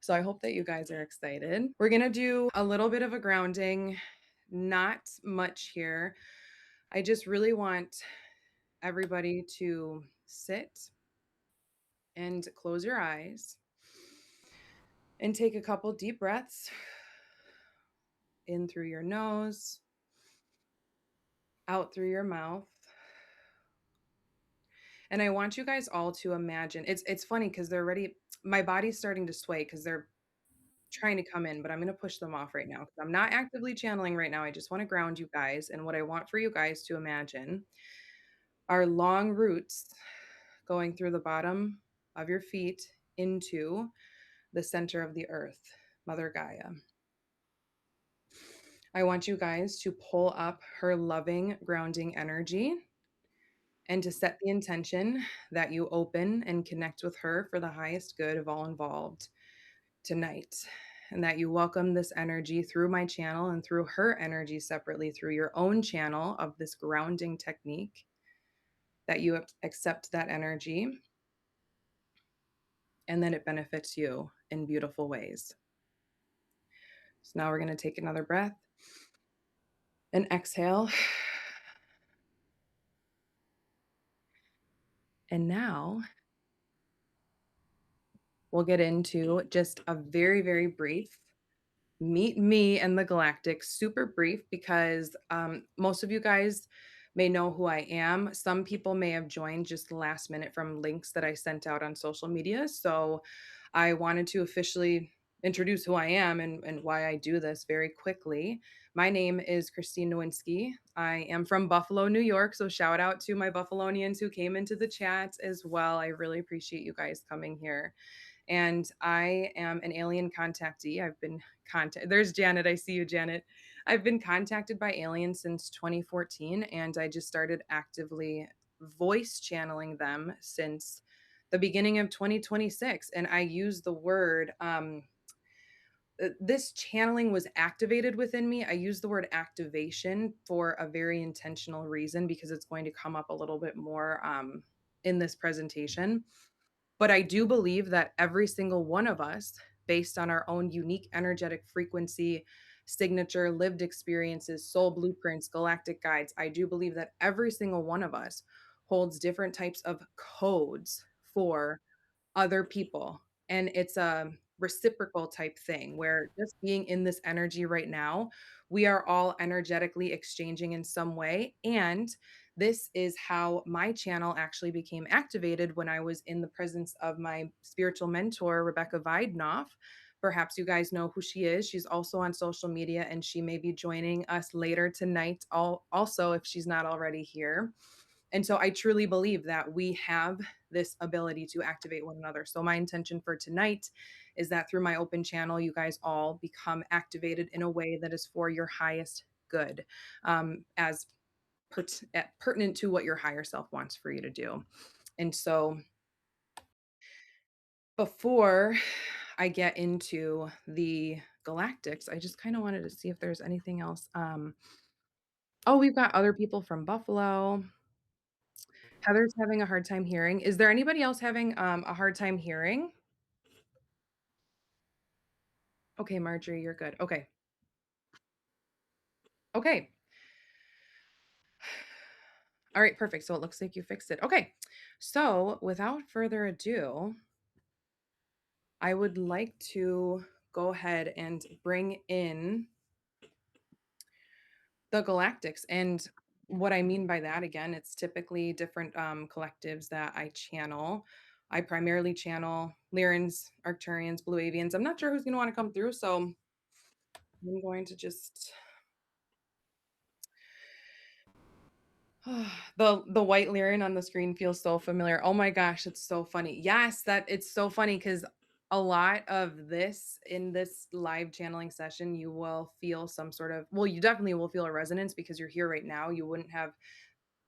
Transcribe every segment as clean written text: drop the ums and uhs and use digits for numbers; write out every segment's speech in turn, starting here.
So I hope that you guys are excited. We're going to do a little bit of a grounding, not much here. I just really want everybody to sit and close your eyes and take a couple deep breaths in through your nose, out through your mouth. And I want you guys all to imagine. It's funny because they're ready. My body's starting to sway because they're trying to come in, but I'm going to push them off right now because I'm not actively channeling right now. I just want to ground you guys. And what I want for you guys to imagine are long roots going through the bottom of your feet into the center of the earth, Mother Gaia. I want you guys to pull up her loving, grounding energy and to set the intention that you open and connect with her for the highest good of all involved tonight. And that you welcome this energy through my channel and through her energy separately through your own channel of this grounding technique, that you accept that energy and then it benefits you in beautiful ways. So now we're going to take another breath and exhale. And now we'll get into just a very, very brief meet me and the galactic, super brief because most of you guys may know who I am. Some people may have joined just last minute from links that I sent out on social media. So I wanted to officially introduce who I am and why I do this very quickly. My name is Christine Nowinski. I am from Buffalo, New York. So shout out to my Buffalonians who came into the chat as well. I really appreciate you guys coming here. And I am an alien contactee. I've been contacted. There's Janet. I see you, Janet. I've been contacted by aliens since 2014, and I just started actively voice channeling them since the beginning of 2026. And I use the word, this channeling was activated within me. I use the word activation for a very intentional reason because it's going to come up a little bit more in this presentation. But I do believe that every single one of us, based on our own unique energetic frequency, signature, lived experiences, soul blueprints, galactic guides, I do believe that every single one of us holds different types of codes for other people. And it's a reciprocal type thing where just being in this energy right now, we are all energetically exchanging in some way. And this is how my channel actually became activated when I was in the presence of my spiritual mentor, Rebecca Videnoff. Perhaps you guys know who she is. She's also on social media and she may be joining us later tonight, also, if she's not already here. And so I truly believe that we have this ability to activate one another. So my intention for tonight is that through my open channel, you guys all become activated in a way that is for your highest good, as pertinent to what your higher self wants for you to do. And so before I get into the galactics, I just kind of wanted to see if there's anything else. Oh, we've got other people from Buffalo. Heather's having a hard time hearing. Is there anybody else having a hard time hearing? Okay, Marjorie, you're good. Okay. Okay. All right, perfect. So it looks like you fixed it. Okay. So without further ado, I would like to go ahead and bring in the galactics. And what I mean by that, again, it's typically different collectives that I channel. I primarily channel Lyrans, Arcturians, Blue Avians. I'm not sure who's going to want to come through, so I'm going to just the white Lyran on the screen feels so familiar. Oh my gosh, it's so funny. Yes, that it's so funny because a lot of this in this live channeling session, you will feel some sort of, well, you definitely will feel a resonance because you're here right now. You wouldn't have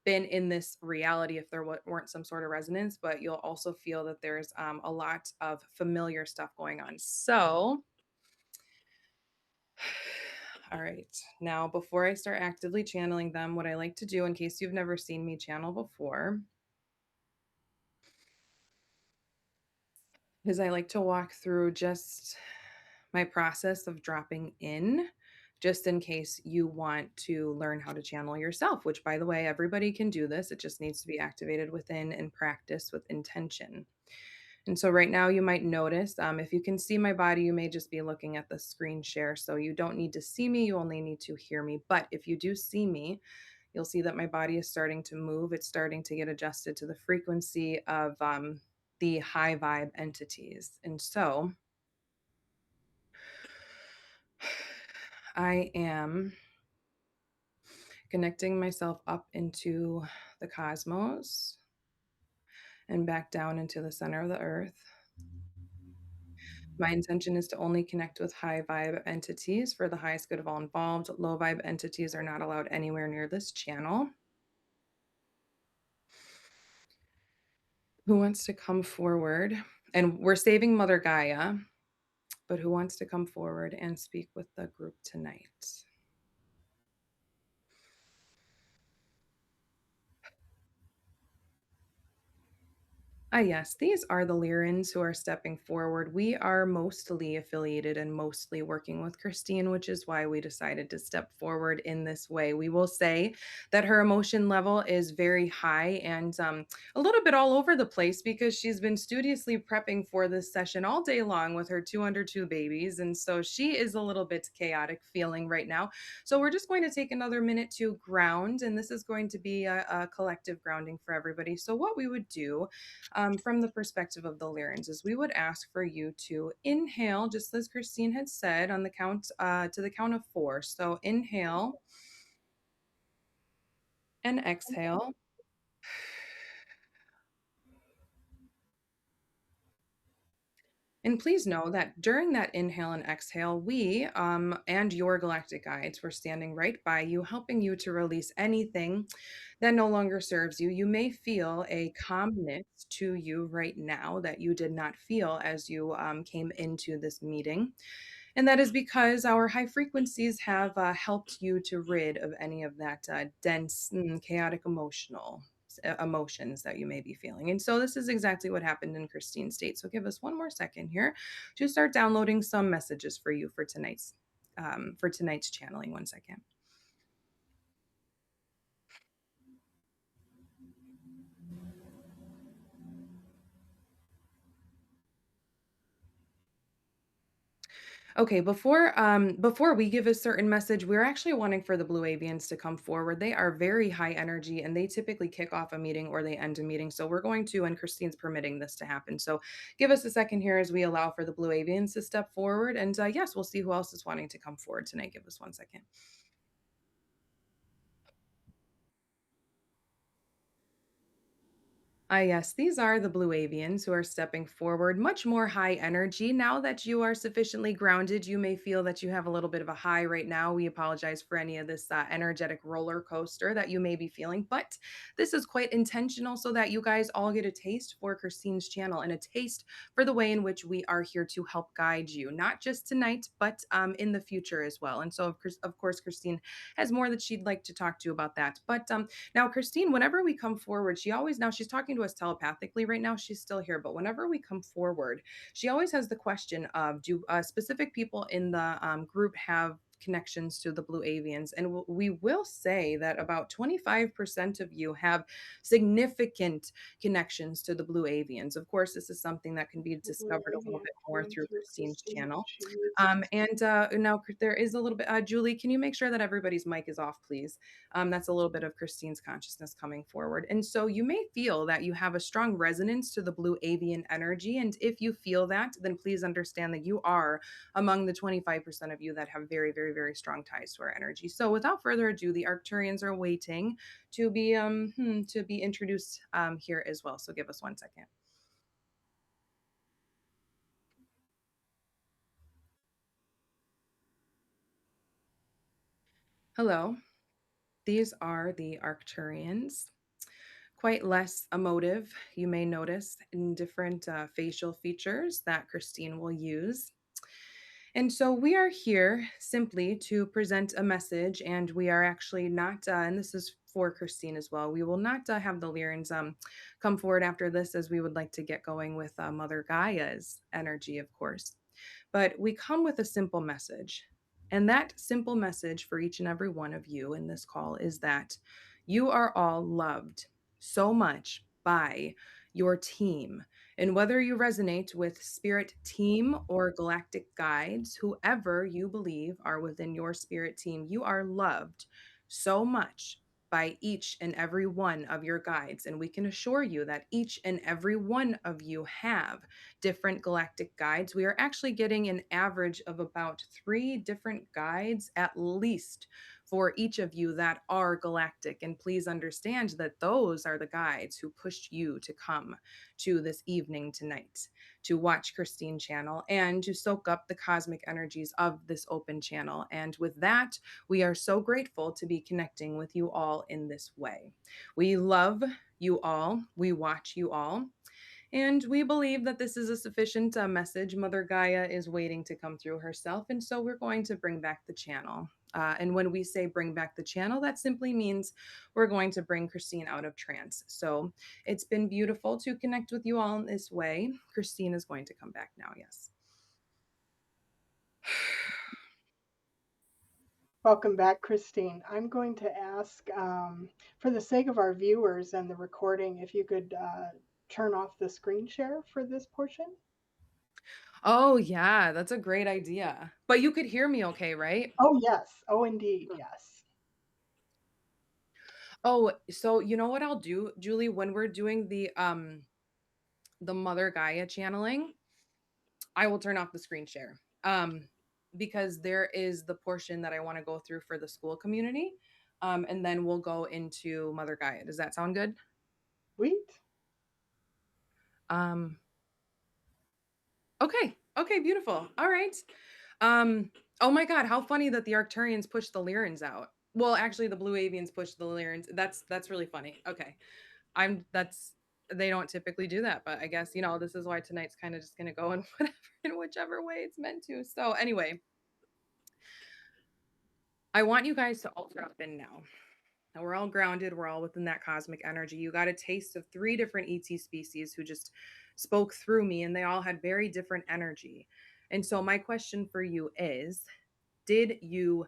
been in this reality if there weren't some sort of resonance, but you'll also feel that there's a lot of familiar stuff going on. So, all right. Now, before I start actively channeling them, what I like to do, in case you've never seen me channel before, is I like to walk through just my process of dropping in, just in case you want to learn how to channel yourself, which, by the way, everybody can do this. It just needs to be activated within and practice with intention. And so, right now, you might notice if you can see my body, you may just be looking at the screen share. So, you don't need to see me, you only need to hear me. But if you do see me, you'll see that my body is starting to move. It's starting to get adjusted to the frequency of the high vibe entities. And so, I am connecting myself up into the cosmos and back down into the center of the earth. My intention is to only connect with high vibe entities for the highest good of all involved. Low vibe entities are not allowed anywhere near this channel. Who wants to come forward? And we're saving Mother Gaia, but who wants to come forward and speak with the group tonight? Ah, yes, these are the Lyrans who are stepping forward. We are mostly affiliated and mostly working with Christine, which is why we decided to step forward in this way. We will say that her emotion level is very high and a little bit all over the place because she's been studiously prepping for this session all day long with her 202 babies. And so she is a little bit chaotic feeling right now. So we're just going to take another minute to ground, and this is going to be a collective grounding for everybody. So, what we would do from the perspective of the Lyrans is we would ask for you to inhale, just as Christine had said, on the count to the count of 4. So inhale and exhale. And please know that during that inhale and exhale, we and your galactic guides were standing right by you, helping you to release anything that no longer serves you. You may feel a calmness to you right now that you did not feel as you came into this meeting. And that is because our high frequencies have helped you to rid of any of that dense, chaotic emotions that you may be feeling. And so this is exactly what happened in Christine's state. So give us one more second here to start downloading some messages for you for tonight's channeling. One second. Okay, before we give a certain message, we're actually wanting for the blue avians to come forward. They are very high energy and they typically kick off a meeting or they end a meeting. So we're going to, and Christine's permitting this to happen. So give us a second here as we allow for the blue avians to step forward. And yes, we'll see who else is wanting to come forward tonight. Give us one second. Ah, yes, these are the blue avians who are stepping forward, much more high energy. Now that you are sufficiently grounded, you may feel that you have a little bit of a high right now. We apologize for any of this energetic roller coaster that you may be feeling, but this is quite intentional so that you guys all get a taste for Christine's channel and a taste for the way in which we are here to help guide you, not just tonight, but in the future as well. And so, of course, Christine has more that she'd like to talk to you about that. But now, Christine, whenever we come forward, now she's talking to us telepathically right now. She's still here, but whenever we come forward, she always has the question of do specific people in the group have connections to the blue avians, and we will say that about 25% of you have significant connections to the blue avians. Of course, this is something that can be discovered a little bit more through Christine's channel. And now there is a little bit, Julie, can you make sure that everybody's mic is off, please? That's a little bit of Christine's consciousness coming forward. And so you may feel that you have a strong resonance to the blue avian energy. And if you feel that, then please understand that you are among the 25% of you that have very, very, very strong ties to our energy. So without further ado, the Arcturians are waiting to be introduced here as well. So give us one second. Hello. These are the Arcturians. Quite less emotive, you may notice, in different facial features that Christine will use. And so we are here simply to present a message, and we are actually not, and this is for Christine as well. We will not have the Lyrans come forward after this, as we would like to get going with Mother Gaia's energy, of course. But we come with a simple message. And that simple message for each and every one of you in this call is that you are all loved so much by your team. And whether you resonate with spirit team or galactic guides, whoever you believe are within your spirit team, you are loved so much by each and every one of your guides. And we can assure you that each and every one of you have different galactic guides. We are actually getting an average of about 3 different guides at least for each of you that are galactic. And please understand that those are the guides who pushed you to come to this evening tonight to watch Christine channel and to soak up the cosmic energies of this open channel. And with that, we are so grateful to be connecting with you all in this way. We love you all. We watch you all. And we believe that this is a sufficient message. Mother Gaia is waiting to come through herself. And so we're going to bring back the channel. And when we say bring back the channel, that simply means we're going to bring Christine out of trance. So it's been beautiful to connect with you all in this way. Christine is going to come back now. Yes. Welcome back, Christine. I'm going to ask, for the sake of our viewers and the recording, if you could turn off the screen share for this portion. Oh, yeah, that's a great idea. But you could hear me okay, right? Oh, yes. Oh, indeed. Yes. Oh, so you know what I'll do, Julie, when we're doing the Mother Gaia channeling, I will turn off the screen share. Because there is the portion that I want to go through for the school community. And then we'll go into Mother Gaia. Does that sound good? Sweet. Um, okay. Okay, beautiful. All right. Um, oh my God, how funny that the Arcturians pushed the Lyrans out. Well, actually the blue Avians pushed the Lyrans. That's really funny. Okay. That's they don't typically do that, but I guess, this is why tonight's kind of just gonna go in whatever in whichever way it's meant to. So anyway, I want you guys to all drop in now. Now we're all grounded, we're all within that cosmic energy. You got a taste of 3 different ET species who just spoke through me, and they all had very different energy. And so my question for you is, did you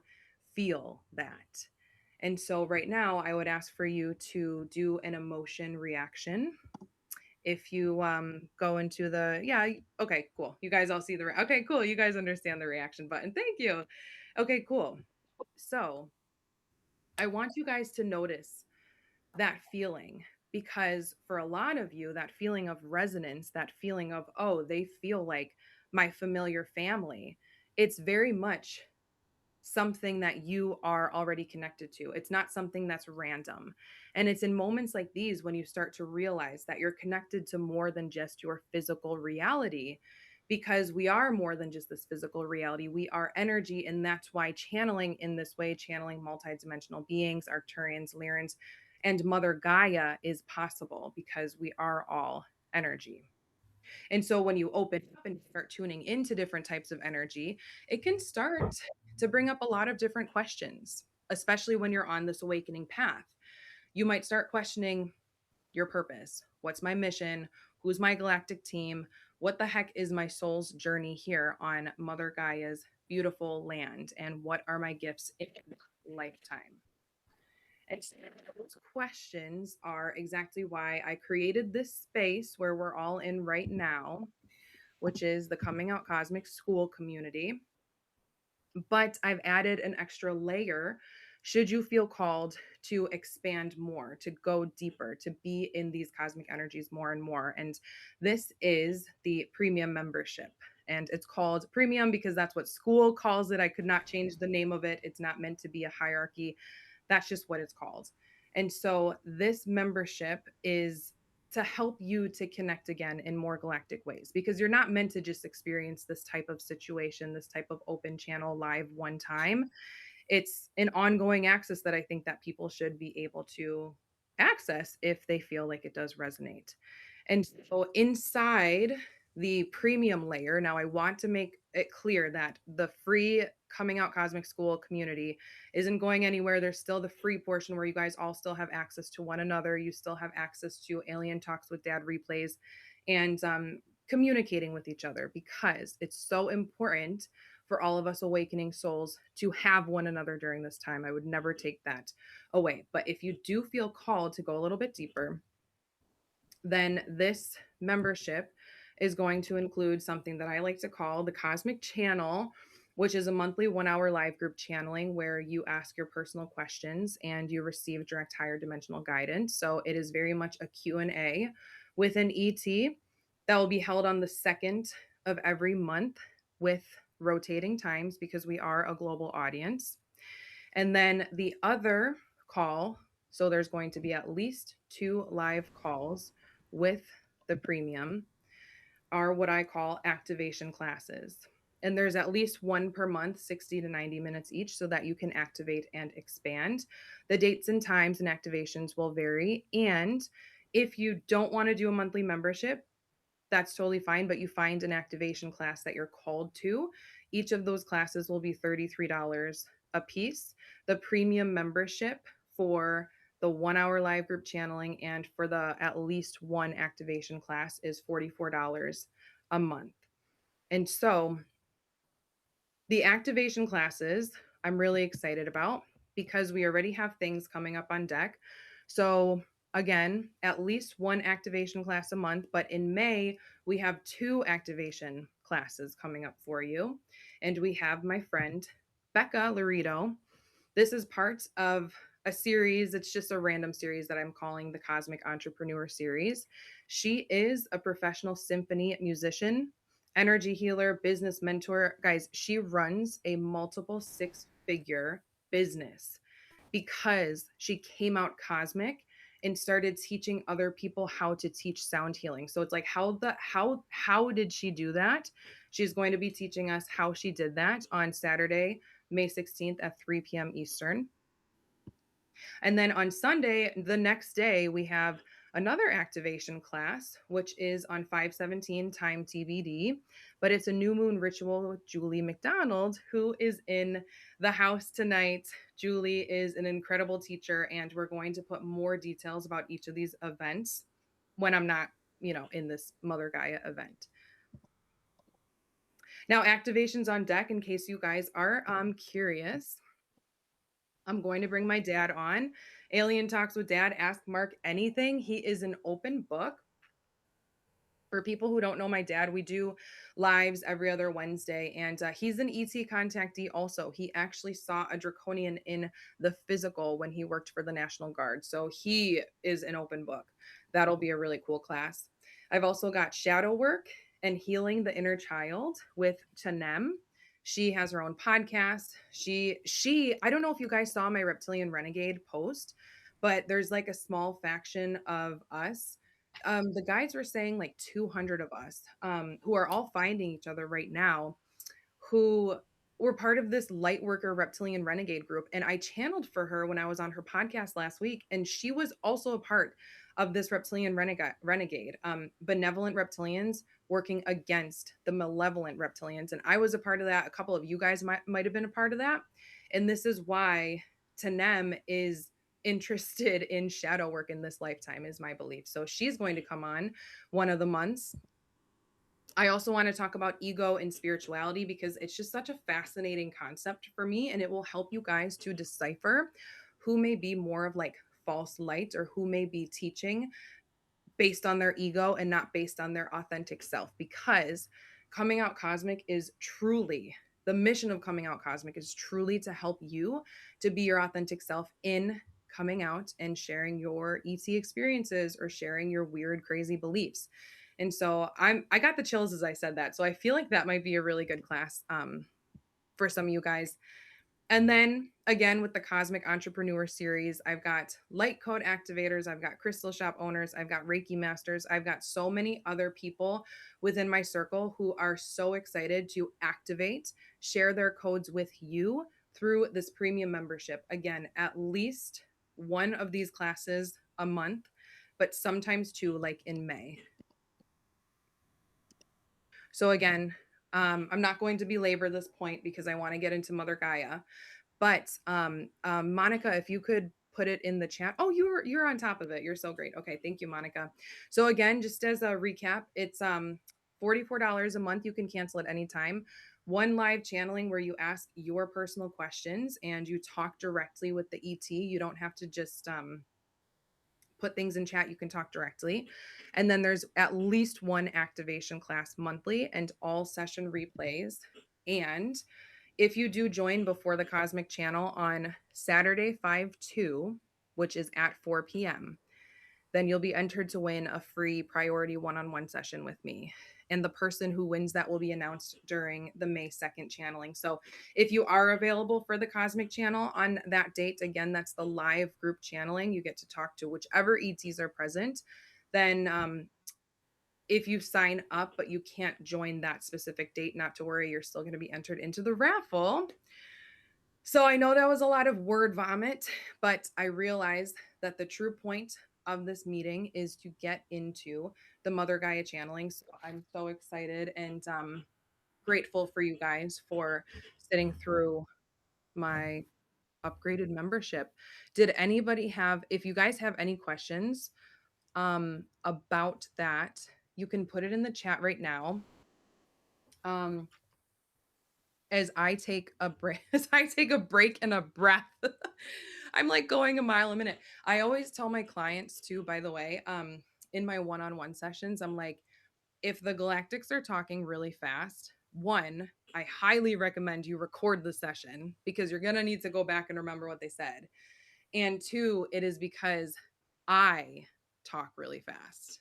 feel that? And so right now I would ask for you to do an emotion reaction. If you go into the, yeah, okay, cool, you guys all see the okay, cool, you guys understand the reaction button, thank you. Okay, cool. So I want you guys to notice that feeling, because for a lot of you, that feeling of resonance, that feeling of, oh, they feel like my familiar family, it's very much something that you are already connected to. It's not something that's random. And it's in moments like these when you start to realize that you're connected to more than just your physical reality, because we are more than just this physical reality. We are energy. And that's why channeling in this way, channeling multidimensional beings, Arcturians, Lyrans, and Mother Gaia is possible because we are all energy. And so when you open up and start tuning into different types of energy, it can start to bring up a lot of different questions, especially when you're on this awakening path. You might start questioning your purpose. What's my mission? Who's my galactic team? What the heck is my soul's journey here on Mother Gaia's beautiful land? And what are my gifts in lifetime? And so those questions are exactly why I created this space where we're all in right now, which is the Coming Out Cosmic School community. But I've added an extra layer should you feel called to expand more, to go deeper, to be in these cosmic energies more and more. And this is the premium membership. And it's called premium because that's what school calls it. I could not change the name of it. It's not meant to be a hierarchy. That's just what it's called. And so this membership is to help you to connect again in more galactic ways, because you're not meant to just experience this type of situation, this type of open channel live one time. It's an ongoing access that I think that people should be able to access if they feel like it does resonate. And so inside the premium layer, now I want to make it clear that the free Coming Out Cosmic School community isn't going anywhere. There's still the free portion where you guys all still have access to one another. You still have access to Alien Talks with Dad replays and communicating with each other, because it's so important for all of us awakening souls to have one another during this time. I would never take that away. But if you do feel called to go a little bit deeper, then this membership is going to include something that I like to call the Cosmic Channel, which is a monthly 1 hour live group channeling where you ask your personal questions and you receive direct higher dimensional guidance. So it is very much a Q&A with an ET that will be held on the second of every month with rotating times because we are a global audience. And then the other call, so there's going to be at least 2 live calls with the premium, are what I call activation classes. And there's at least one per month, 60 to 90 minutes each, so that you can activate and expand. The dates and times and activations will vary. And if you don't want to do a monthly membership, that's totally fine, but you find an activation class that you're called to. Each of those classes will be $33 a piece. The premium membership for the 1 hour live group channeling and for the at least one activation class is $44 a month. And so the activation classes I'm really excited about because we already have things coming up on deck. So again, at least one activation class a month, but in May, we have 2 activation classes coming up for you. And we have my friend Becca Laredo. This is part of a series. It's just a random series that I'm calling the Cosmic Entrepreneur Series. She is a professional symphony musician, energy healer, business mentor. Guys, she runs a multiple 6-figure business because she came out cosmic and started teaching other people how to teach sound healing. So it's like how did she do that? She's going to be teaching us how she did that on Saturday, May 16th at 3 p.m. Eastern. And then on Sunday, the next day, we have another activation class, which is on 517 time TBD, but it's a new moon ritual with Julie McDonald, who is in the house tonight. Julie is an incredible teacher, and we're going to put more details about each of these events when I'm not, in this Mother Gaia event. Now, activations on deck, in case you guys are curious. I'm going to bring my dad on. Alien Talks with Dad. Ask Mark anything. He is an open book. For people who don't know my dad, we do lives every other Wednesday, and he's an ET contactee also. He actually saw a draconian in the physical when he worked for the National Guard. So he is an open book. That'll be a really cool class. I've also got shadow work and healing the inner child with Tanem. She has her own podcast. She I don't know if you guys saw my Reptilian Renegade post, but there's like a small faction of us. The guides were saying like 200 of us, who are all finding each other right now, who were part of this Lightworker Reptilian Renegade group. And I channeled for her when I was on her podcast last week, and she was also a part of this Reptilian Renegade, benevolent reptilians working against the malevolent reptilians. And I was a part of that. A couple of you guys might have been a part of that. And this is why Tanem is interested in shadow work in this lifetime, is my belief. So she's going to come on one of the months. I also want to talk about ego and spirituality because it's just such a fascinating concept for me, and it will help you guys to decipher who may be more of like false light or who may be teaching based on their ego and not based on their authentic self. Because coming out cosmic is truly the mission of coming out cosmic is truly to help you to be your authentic self in coming out and sharing your ET experiences or sharing your weird, crazy beliefs. And so I got the chills as I said that. So I feel like that might be a really good class for some of you guys. And then again, with the Cosmic Entrepreneur Series, I've got light code activators, I've got crystal shop owners, I've got Reiki masters, I've got so many other people within my circle who are so excited to activate, share their codes with you through this premium membership. Again, at least one of these classes a month, but sometimes 2, like in May. So again, I'm not going to belabor this point because I want to get into Mother Gaia. But Monica, if you could put it in the chat. Oh, you're on top of it. You're so great. Okay, thank you, Monica. So again, just as a recap, it's $44 a month. You can cancel at any time. One live channeling where you ask your personal questions and you talk directly with the ET. You don't have to just put things in chat. You can talk directly. And then there's at least one activation class monthly and all session replays. And if you do join before the Cosmic Channel on Saturday 5/2, which is at 4 p.m., then you'll be entered to win a free priority one-on-one session with me. And the person who wins that will be announced during the May 2nd channeling. So if you are available for the Cosmic Channel on that date, again, that's the live group channeling. You get to talk to whichever ETs are present. Then if you sign up, but you can't join that specific date, not to worry, you're still going to be entered into the raffle. So I know that was a lot of word vomit, but I realized that the true point of this meeting is to get into the Mother Gaia channeling. So I'm so excited and grateful for you guys for sitting through my upgraded membership. Did anybody have, if you guys have any questions about that, you can put it in the chat right now. As I take a break, as I take a break and a breath. I'm like going a mile a minute. I always tell my clients too, by the way, in my one-on-one sessions, I'm like, if the galactics are talking really fast, one, I highly recommend you record the session because you're going to need to go back and remember what they said. And two, it is because I talk really fast.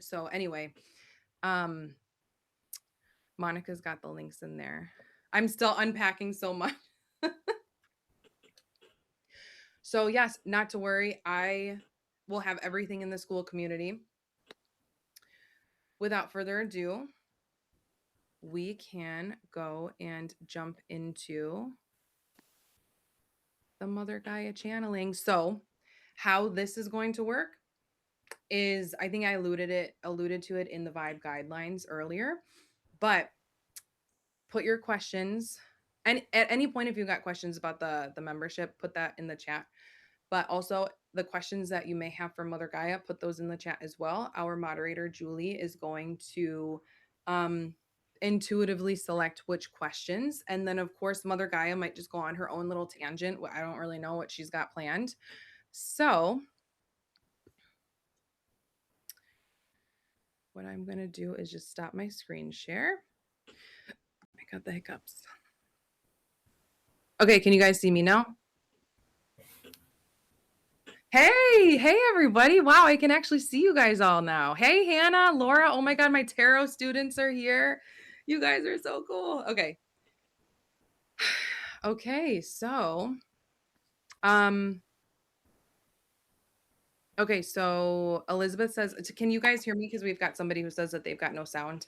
So anyway, Monica's got the links in there. I'm still unpacking so much. So yes, not to worry. I will have everything in the school community. Without further ado, we can go and jump into the Mother Gaia channeling. So how this is going to work is, I think I alluded to it in the vibe guidelines earlier, but put your questions, and at any point if you got questions about the membership, put that in the chat. But also the questions that you may have for Mother Gaia, put those in the chat as well. Our moderator, Julie, is going to intuitively select which questions. And then, of course, Mother Gaia might just go on her own little tangent. I don't really know what she's got planned. So what I'm going to do is just stop my screen share. I got the hiccups. Okay, can you guys see me now? Hey, everybody. Wow, I can actually see you guys all now. Hey, Hannah, Laura. Oh my God, my tarot students are here. You guys are so cool. Okay. Okay, so okay, so Elizabeth says, can you guys hear me? Because we've got somebody who says that they've got no sound.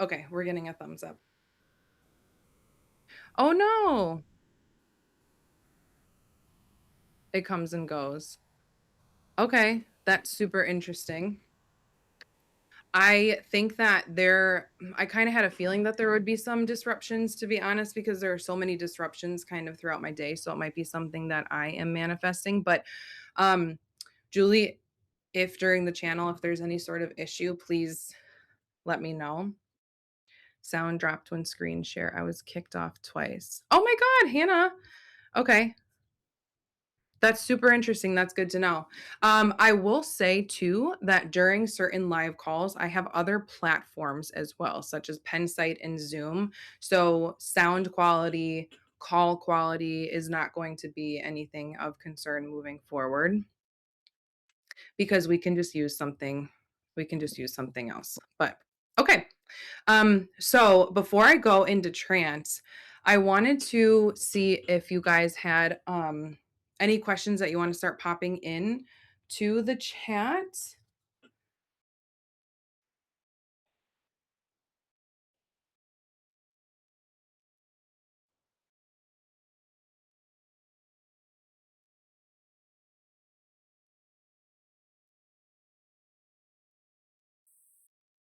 Okay, we're getting a thumbs up. Oh no. It comes and goes. Okay, that's super interesting. I think that I kind of had a feeling that there would be some disruptions, to be honest, because there are so many disruptions kind of throughout my day. So it might be something that I am manifesting. But Julie, if during the channel, if there's any sort of issue, please let me know. Sound dropped when screen share. I was kicked off twice. Oh my God, Hannah. Okay. That's super interesting. That's good to know. I will say too that during certain live calls, I have other platforms as well, such as Pensight and Zoom. So sound quality, call quality is not going to be anything of concern moving forward because we can just use something. We can just use something else. But okay. So before I go into trance, I wanted to see if you guys had any questions that you want to start popping in to the chat.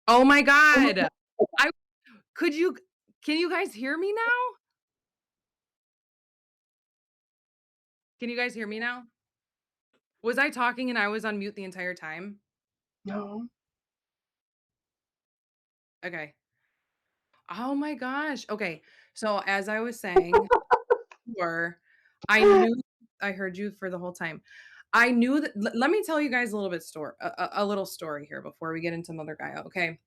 Oh my Oh my god. God. I could you can you guys hear me now? Can you guys hear me now? Was I talking and I was on mute the entire time? No. Okay. Oh my gosh. Okay. So as I was saying before, I knew I heard you for the whole time. I knew that let me tell you guys a little bit a little story here before we get into Mother Gaia, okay?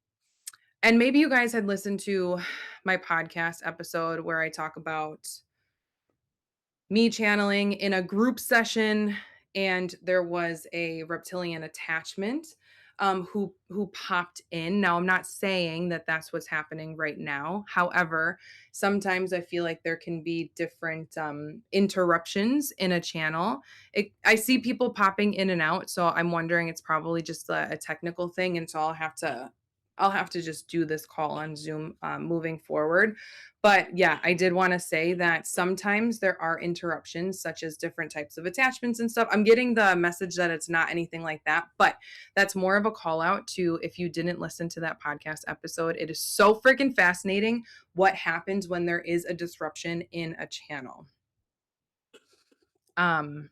And maybe you guys had listened to my podcast episode where I talk about me channeling in a group session, and there was a reptilian attachment who popped in. Now I'm not saying that that's what's happening right now. However, sometimes I feel like there can be different interruptions in a channel. I see people popping in and out, so I'm wondering it's probably just a technical thing, and so I'll have to just do this call on Zoom moving forward. But yeah, I did want to say that sometimes there are interruptions, such as different types of attachments and stuff. I'm getting the message that it's not anything like that, but that's more of a call out to if you didn't listen to that podcast episode. It is so freaking fascinating what happens when there is a disruption in a channel. Um,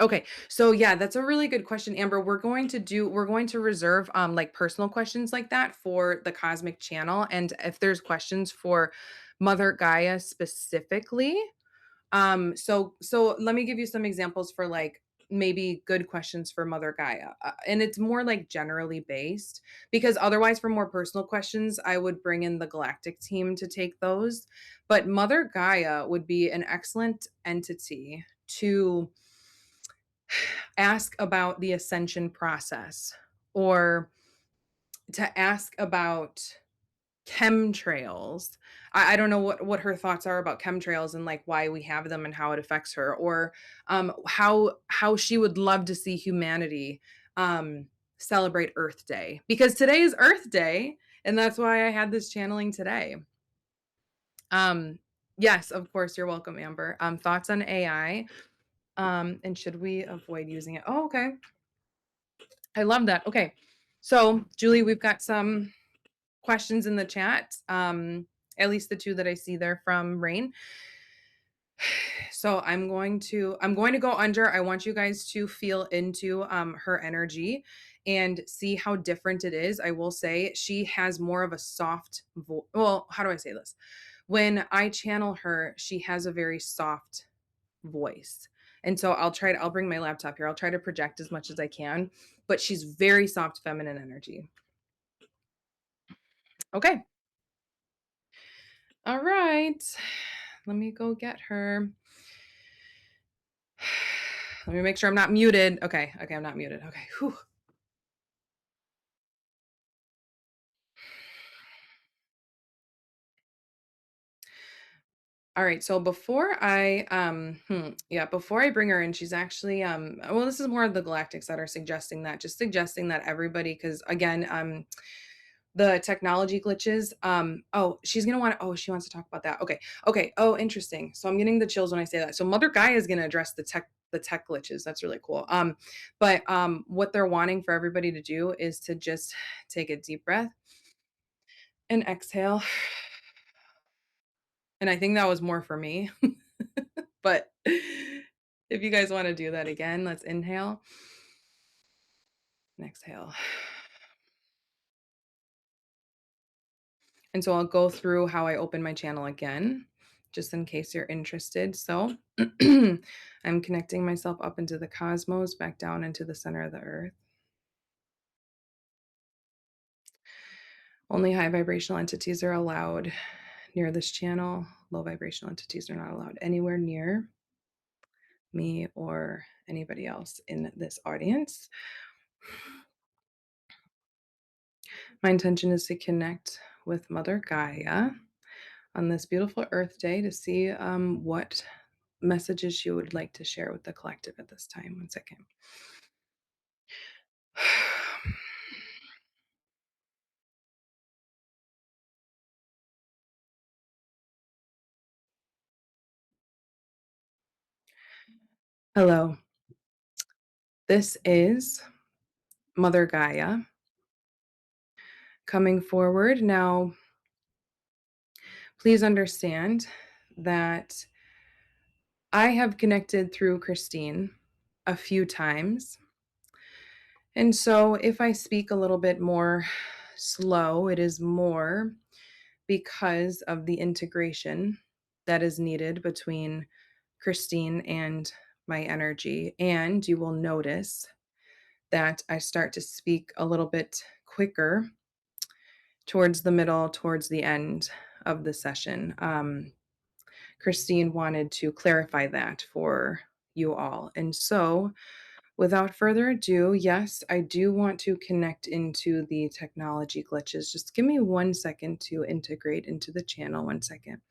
Okay. So yeah, that's a really good question, Amber. We're going to reserve like personal questions like that for the cosmic channel. And if there's questions for Mother Gaia specifically, so let me give you some examples for like maybe good questions for Mother Gaia. And it's more like generally based because otherwise for more personal questions, I would bring in the galactic team to take those. But Mother Gaia would be an excellent entity to ask about the ascension process or to ask about chemtrails. I don't know what her thoughts are about chemtrails and like why we have them and how it affects her, or how she would love to see humanity celebrate Earth Day because today is Earth Day, and that's why I had this channeling today. Um, yes, of course, you're welcome, Amber. Thoughts on AI, and should we avoid using it? Oh, okay. I love that. Okay. So, Julie, we've got some questions in the chat. At least the two that I see there from Rain. So I'm going to go under. I want you guys to feel into her energy and see how different it is. I will say she has more of a soft well, how do I say this? When I channel her, she has a very soft voice. And so I'll bring my laptop here. I'll try to project as much as I can, but she's very soft feminine energy. Okay. All right. Let me go get her. Let me make sure I'm not muted. Okay. Okay, I'm not muted. Okay. Whew. All right. So before I bring her in, she's actually well, this is more of the galactics that are suggesting that, just suggesting that everybody, because again, the technology glitches. Oh, she's gonna want to, oh, she wants to talk about that. Okay. Okay. Oh, interesting. So I'm getting the chills when I say that. So Mother Gaia is gonna address the tech glitches. That's really cool. But what they're wanting for everybody to do is to just take a deep breath and exhale. And I think that was more for me. But if you guys want to do that again, let's inhale and exhale. And so I'll go through how I open my channel again, just in case you're interested. So I'm connecting myself up into the cosmos, back down into the center of the earth. Only high vibrational entities are allowed near this channel. Low vibrational entities are not allowed anywhere near me or anybody else in this audience. My intention is to connect with Mother Gaia on this beautiful Earth Day to see what messages she would like to share with the collective at this time. One second. Hello. This is Mother Gaia coming forward. Now, please understand that I have connected through Christine a few times. And so if I speak a little bit more slow, it is more because of the integration that is needed between Christine and my energy. And you will notice that I start to speak a little bit quicker towards the middle, towards the end of the session. Christine wanted to clarify that for you all. And so, without further ado, yes, I do want to connect into the technology glitches. Just give me 1 second to integrate into the channel. 1 second.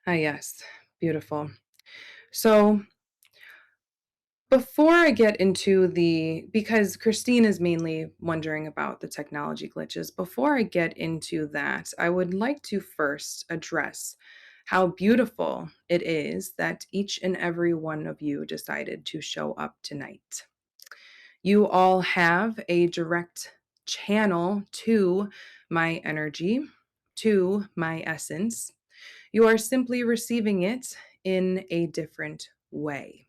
Ah, yes, beautiful. So, before I get into because Christine is mainly wondering about the technology glitches, before I get into that, I would like to first address how beautiful it is that each and every one of you decided to show up tonight. You all have a direct channel to my energy, to my essence. You are simply receiving it in a different way.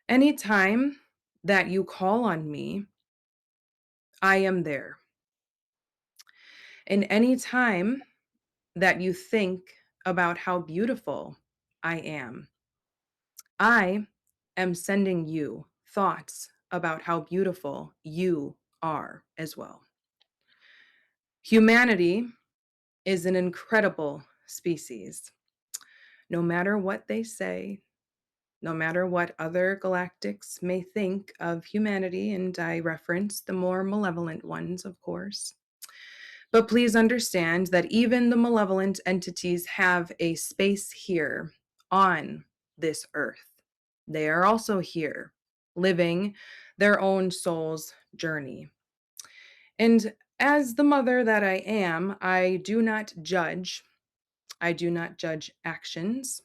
Anytime that you call on me, I am there. And anytime that you think about how beautiful I am sending you thoughts about how beautiful you are as well. Humanity is an incredible species. No matter what they say, no matter what other galactics may think of humanity, and I reference the more malevolent ones, of course. But please understand that even the malevolent entities have a space here on this earth. They are also here, living their own soul's journey. And as the mother that I am, I do not judge. I do not judge actions.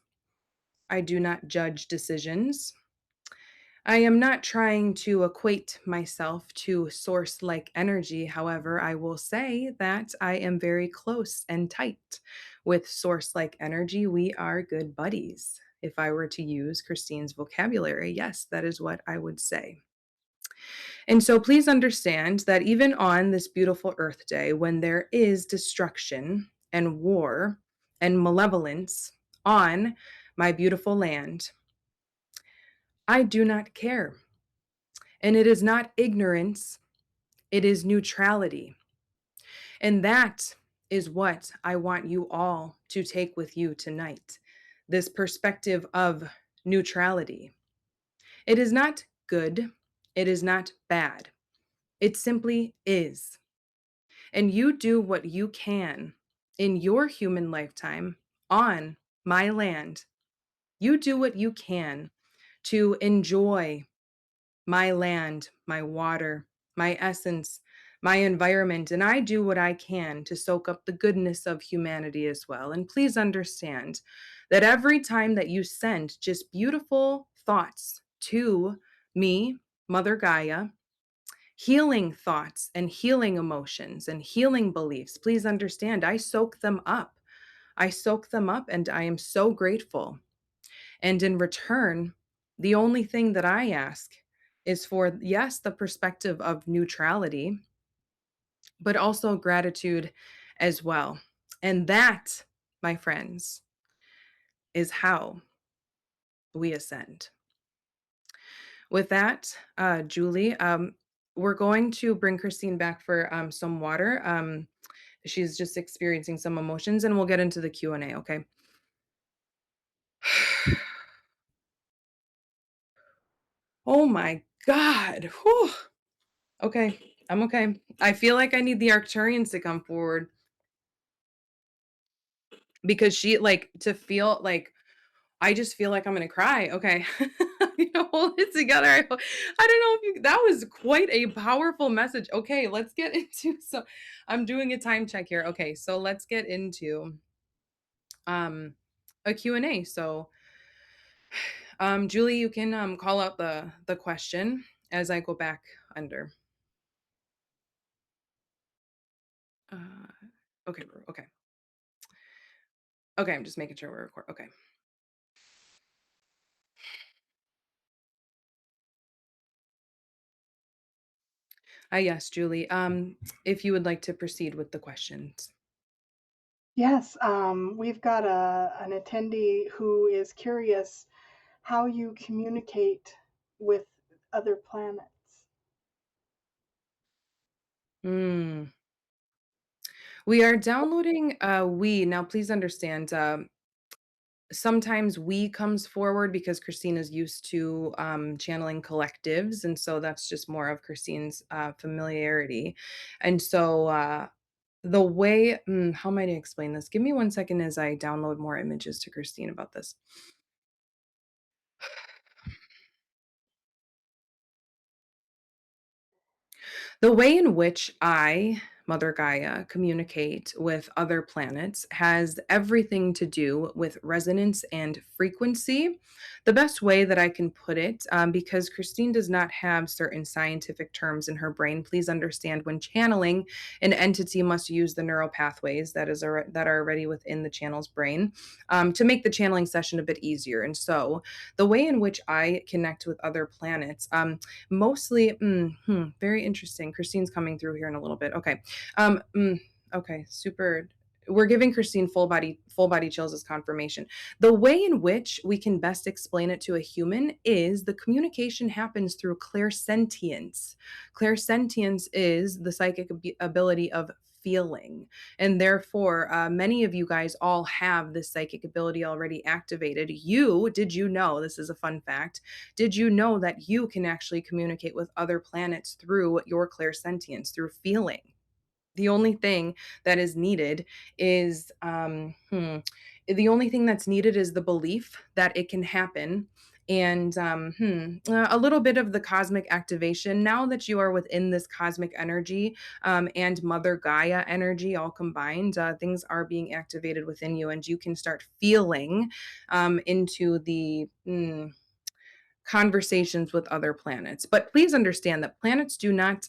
I do not judge decisions. I am not trying to equate myself to source like energy. However, I will say that I am very close and tight with source like energy. We are good buddies. If I were to use Christine's vocabulary, yes, that is what I would say. And so please understand that even on this beautiful Earth Day, when there is destruction and war and malevolence on my beautiful land, I do not care. And it is not ignorance, it is neutrality. And that is what I want you all to take with you tonight, this perspective of neutrality. It is not good, it is not bad, it simply is. And you do what you can in your human lifetime on my land. You do what you can to enjoy my land, my water, my essence, my environment, and I do what I can to soak up the goodness of humanity as well. And please understand that every time that you send just beautiful thoughts to me, Mother Gaia, healing thoughts and healing emotions and healing beliefs, please understand I soak them up. I soak them up and I am so grateful. And in return, the only thing that I ask is for, yes, the perspective of neutrality, but also gratitude as well. And that, my friends, is how we ascend. With that, Julie, we're going to bring Christine back for some water. She's just experiencing some emotions, and we'll get into the Q&A, okay? Oh my God. Whew. Okay, I'm okay. I feel like I need the Arcturians to come forward because she like to feel like I just feel like I'm gonna cry. Okay. hold it together. I don't know if that was quite a powerful message. Okay, let's get into I'm doing a time check here. Okay, so let's get into um a Q&A. So Julie, you can call out the question as I go back under. Uh okay, okay. Okay, I'm just making sure we're recording. Okay. Yes, Julie. If you would like to proceed with the questions. Yes, we've got an attendee who is curious how you communicate with other planets. Mm. We are downloading we. Now please understand, sometimes we comes forward because Christine is used to channeling collectives, and so that's just more of Christine's familiarity. And so the way how am I to explain this? Give me 1 second as I download more images to Christine about this. The way in which I, Mother Gaia, communicate with other planets has everything to do with resonance and frequency. The best way that I can put it, because Christine does not have certain scientific terms in her brain, please understand when channeling, an entity must use the neural pathways that are already within the channel's brain to make the channeling session a bit easier. And so, the way in which I connect with other planets, mostly, very interesting. Christine's coming through here in a little bit. Okay. Um, mm, okay, super. We're giving Christine full body chills as confirmation. The way in which we can best explain it to a human is the communication happens through clairsentience. Clairsentience is the psychic ability of feeling. And therefore, many of you guys all have this psychic ability already activated. Did you know, this is a fun fact, did you know that you can actually communicate with other planets through your clairsentience, through feeling? The only thing that is needed is the only thing that's needed is the belief that it can happen, and a little bit of the cosmic activation. Now that you are within this cosmic energy and Mother Gaia energy all combined, things are being activated within you, and you can start feeling into the conversations with other planets. But please understand that planets do not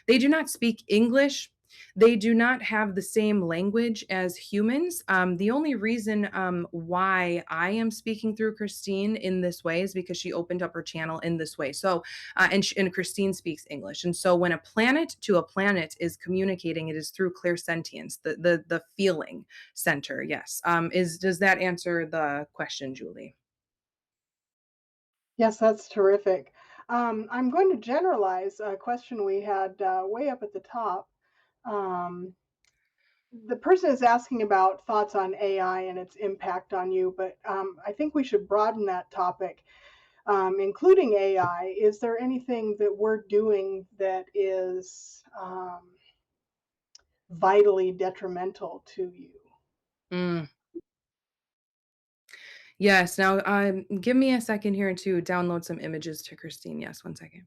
they do not speak English. They do not have the same language as humans. The only reason why I am speaking through Christine in this way is because she opened up her channel in this way. So, and Christine speaks English, and so when a planet to a planet is communicating, it is through clairsentience, the feeling center. Yes. Does that answer the question, Julie? Yes, that's terrific. I'm going to generalize a question we had way up at the top. Um, the person is asking about thoughts on AI and its impact on you, but I think we should broaden that topic, including AI. Is there anything that we're doing that is vitally detrimental to you? Mm. Yes. Now, give me a second here to download some images to Christine. Yes, 1 second.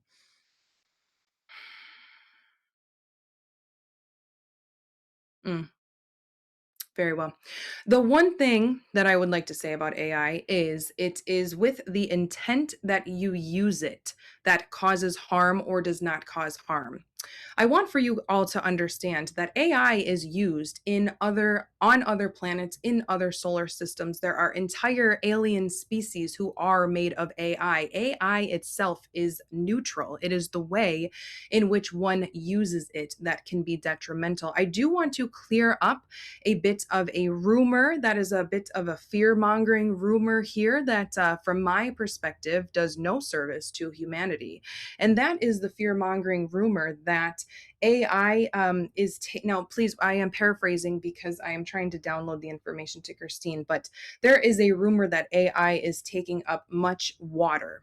Mm. Very well. The one thing that I would like to say about AI is it is with the intent that you use it that causes harm or does not cause harm. I want for you all to understand that AI is used on other planets, in other solar systems. There are entire alien species who are made of AI. AI itself is neutral. It is the way in which one uses it that can be detrimental. I do want to clear up a bit of a rumor that is a bit of a fear mongering rumor here that, from my perspective, does no service to humanity. And that is the fear mongering rumor that AI now, please, I am paraphrasing because I am trying to download the information to Christine, but there is a rumor that AI is taking up much water.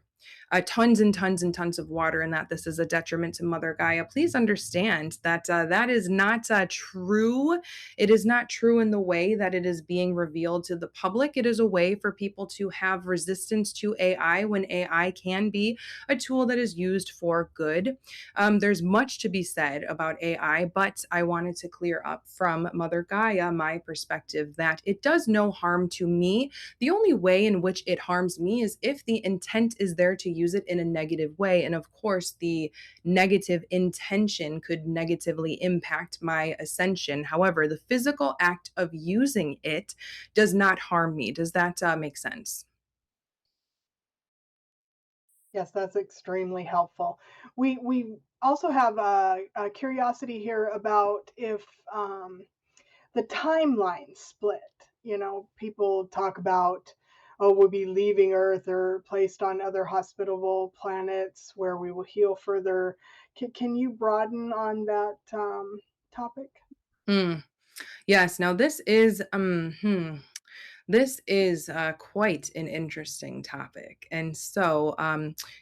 tons and tons and tons of water and that this is a detriment to Mother Gaia. Please understand that that is not true. It is not true in the way that it is being revealed to the public. It is a way for people to have resistance to AI when AI can be a tool that is used for good. There's much to be said about AI, but I wanted to clear up from Mother Gaia my perspective that it does no harm to me. The only way in which it harms me is if the intent is there to use it in a negative way. And of course, the negative intention could negatively impact my ascension. However, the physical act of using it does not harm me. Does that make sense? Yes, that's extremely helpful. We also have a curiosity here about if the timeline split. You know, people talk about, oh, we'll be leaving Earth or placed on other hospitable planets where we will heal further. Can you broaden on that topic? Mm, yes. Now this is quite an interesting topic. And so,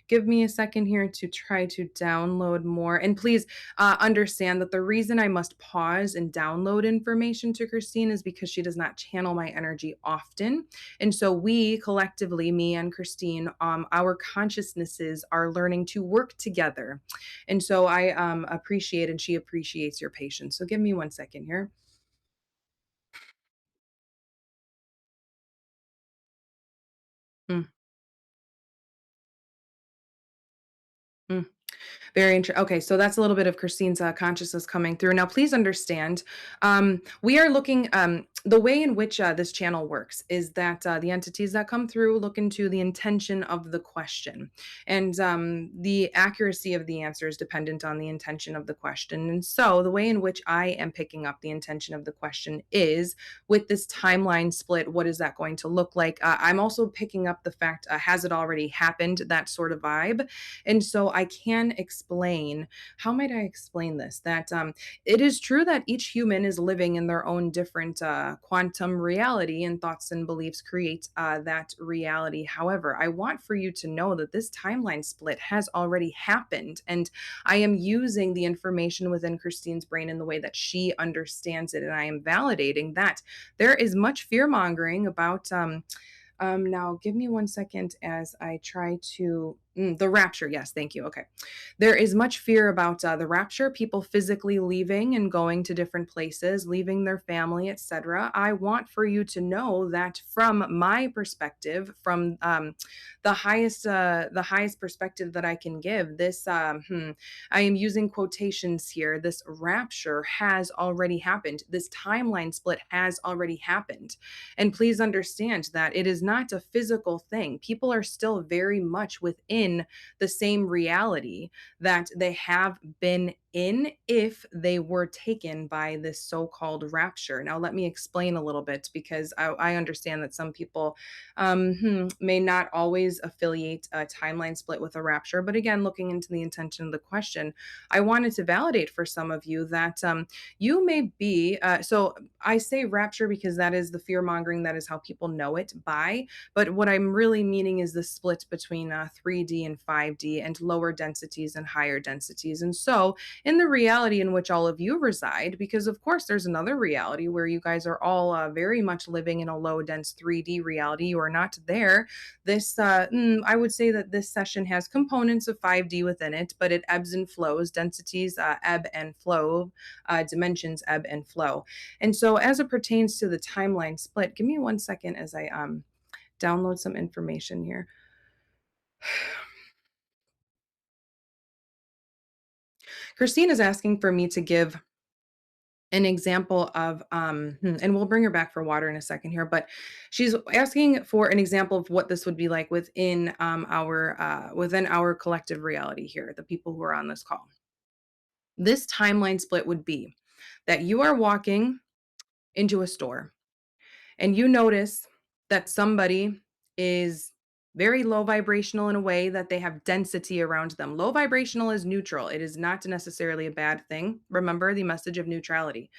give me a second here to try to download more. And please understand that the reason I must pause and download information to Christine is because she does not channel my energy often. And so, we collectively, me and Christine, our consciousnesses are learning to work together. And so, I appreciate and she appreciates your patience. So, give me one second here. Mm, mm. Very interesting. Okay, so that's a little bit of Christine's consciousness coming through. Now, please understand, we are looking. The way in which this channel works is that the entities that come through look into the intention of the question, and the accuracy of the answer is dependent on the intention of the question. And so, the way in which I am picking up the intention of the question is with this timeline split. What is that going to look like? I'm also picking up the fact: has it already happened? That sort of vibe. And so I can explain, how might I explain this? That it is true that each human is living in their own different quantum reality, and thoughts and beliefs create that reality. However, I want for you to know that this timeline split has already happened. And I am using the information within Christine's brain in the way that she understands it. And I am validating that there is much fear mongering about. Now, give me one second as I try to. The rapture. Yes, thank you. Okay. There is much fear about the rapture, people physically leaving and going to different places, leaving their family, etc. I want for you to know that from my perspective, from the highest perspective that I can give, I am using quotations here. This rapture has already happened. This timeline split has already happened. And please understand that it is not a physical thing. People are still very much within the same reality that they have been in if they were taken by this so-called rapture. Now, let me explain a little bit because I understand that some people may not always affiliate a timeline split with a rapture. But again, looking into the intention of the question, I wanted to validate for some of you that you may be. So I say rapture because that is the fear mongering, that is how people know it by. But what I'm really meaning is the split between 3D and 5D and lower densities and higher densities. And so, in the reality in which all of you reside, because of course there's another reality where you guys are all very much living in a low dense 3D reality. You are not there. I would say that this session has components of 5D within it, but it ebbs and flows. Densities ebb and flow, dimensions ebb and flow. And so, as it pertains to the timeline split, give me one second as I download some information here. Christine is asking for me to give an example of and we'll bring her back for water in a second here, but she's asking for an example of what this would be like within our collective reality here, the people who are on this call. This timeline split would be that you are walking into a store and you notice that somebody is very low vibrational in a way that they have density around them. Low vibrational is neutral. It is not necessarily a bad thing. Remember the message of neutrality.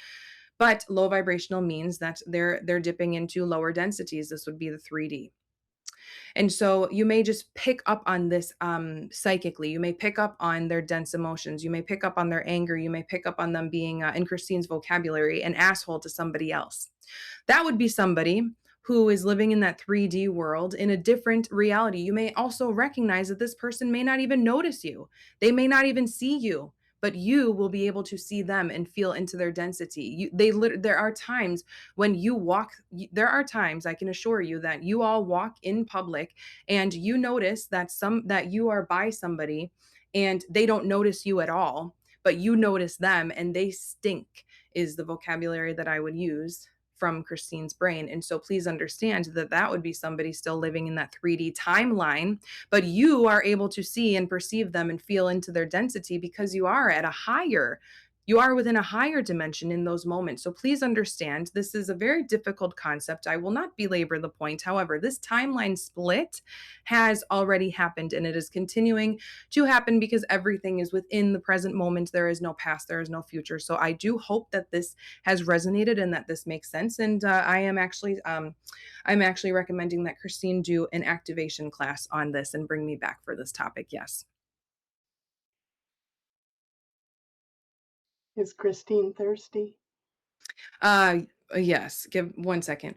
But low vibrational means that they're dipping into lower densities. This would be the 3D. And so you may just pick up on this psychically. You may pick up on their dense emotions. You may pick up on their anger. You may pick up on them being, in Christine's vocabulary, an asshole to somebody else. That would be somebody who is living in that 3D world in a different reality. You may also recognize that this person may not even notice you. They may not even see you, but you will be able to see them and feel into their density. There are times when you walk, there are times I can assure you that you all walk in public and you notice that you are by somebody and they don't notice you at all, but you notice them and they stink is the vocabulary that I would use from Christine's brain. And so please understand that that would be somebody still living in that 3D timeline, but you are able to see and perceive them and feel into their density because you are within a higher dimension in those moments. So please understand this is a very difficult concept. I will not belabor the point. However, this timeline split has already happened and it is continuing to happen because everything is within the present moment. There is no past, there is no future. So I do hope that this has resonated and that this makes sense. And I'm actually recommending that Christine do an activation class on this and bring me back for this topic. Yes. Is Christine thirsty? Uh yes. Give 1 second.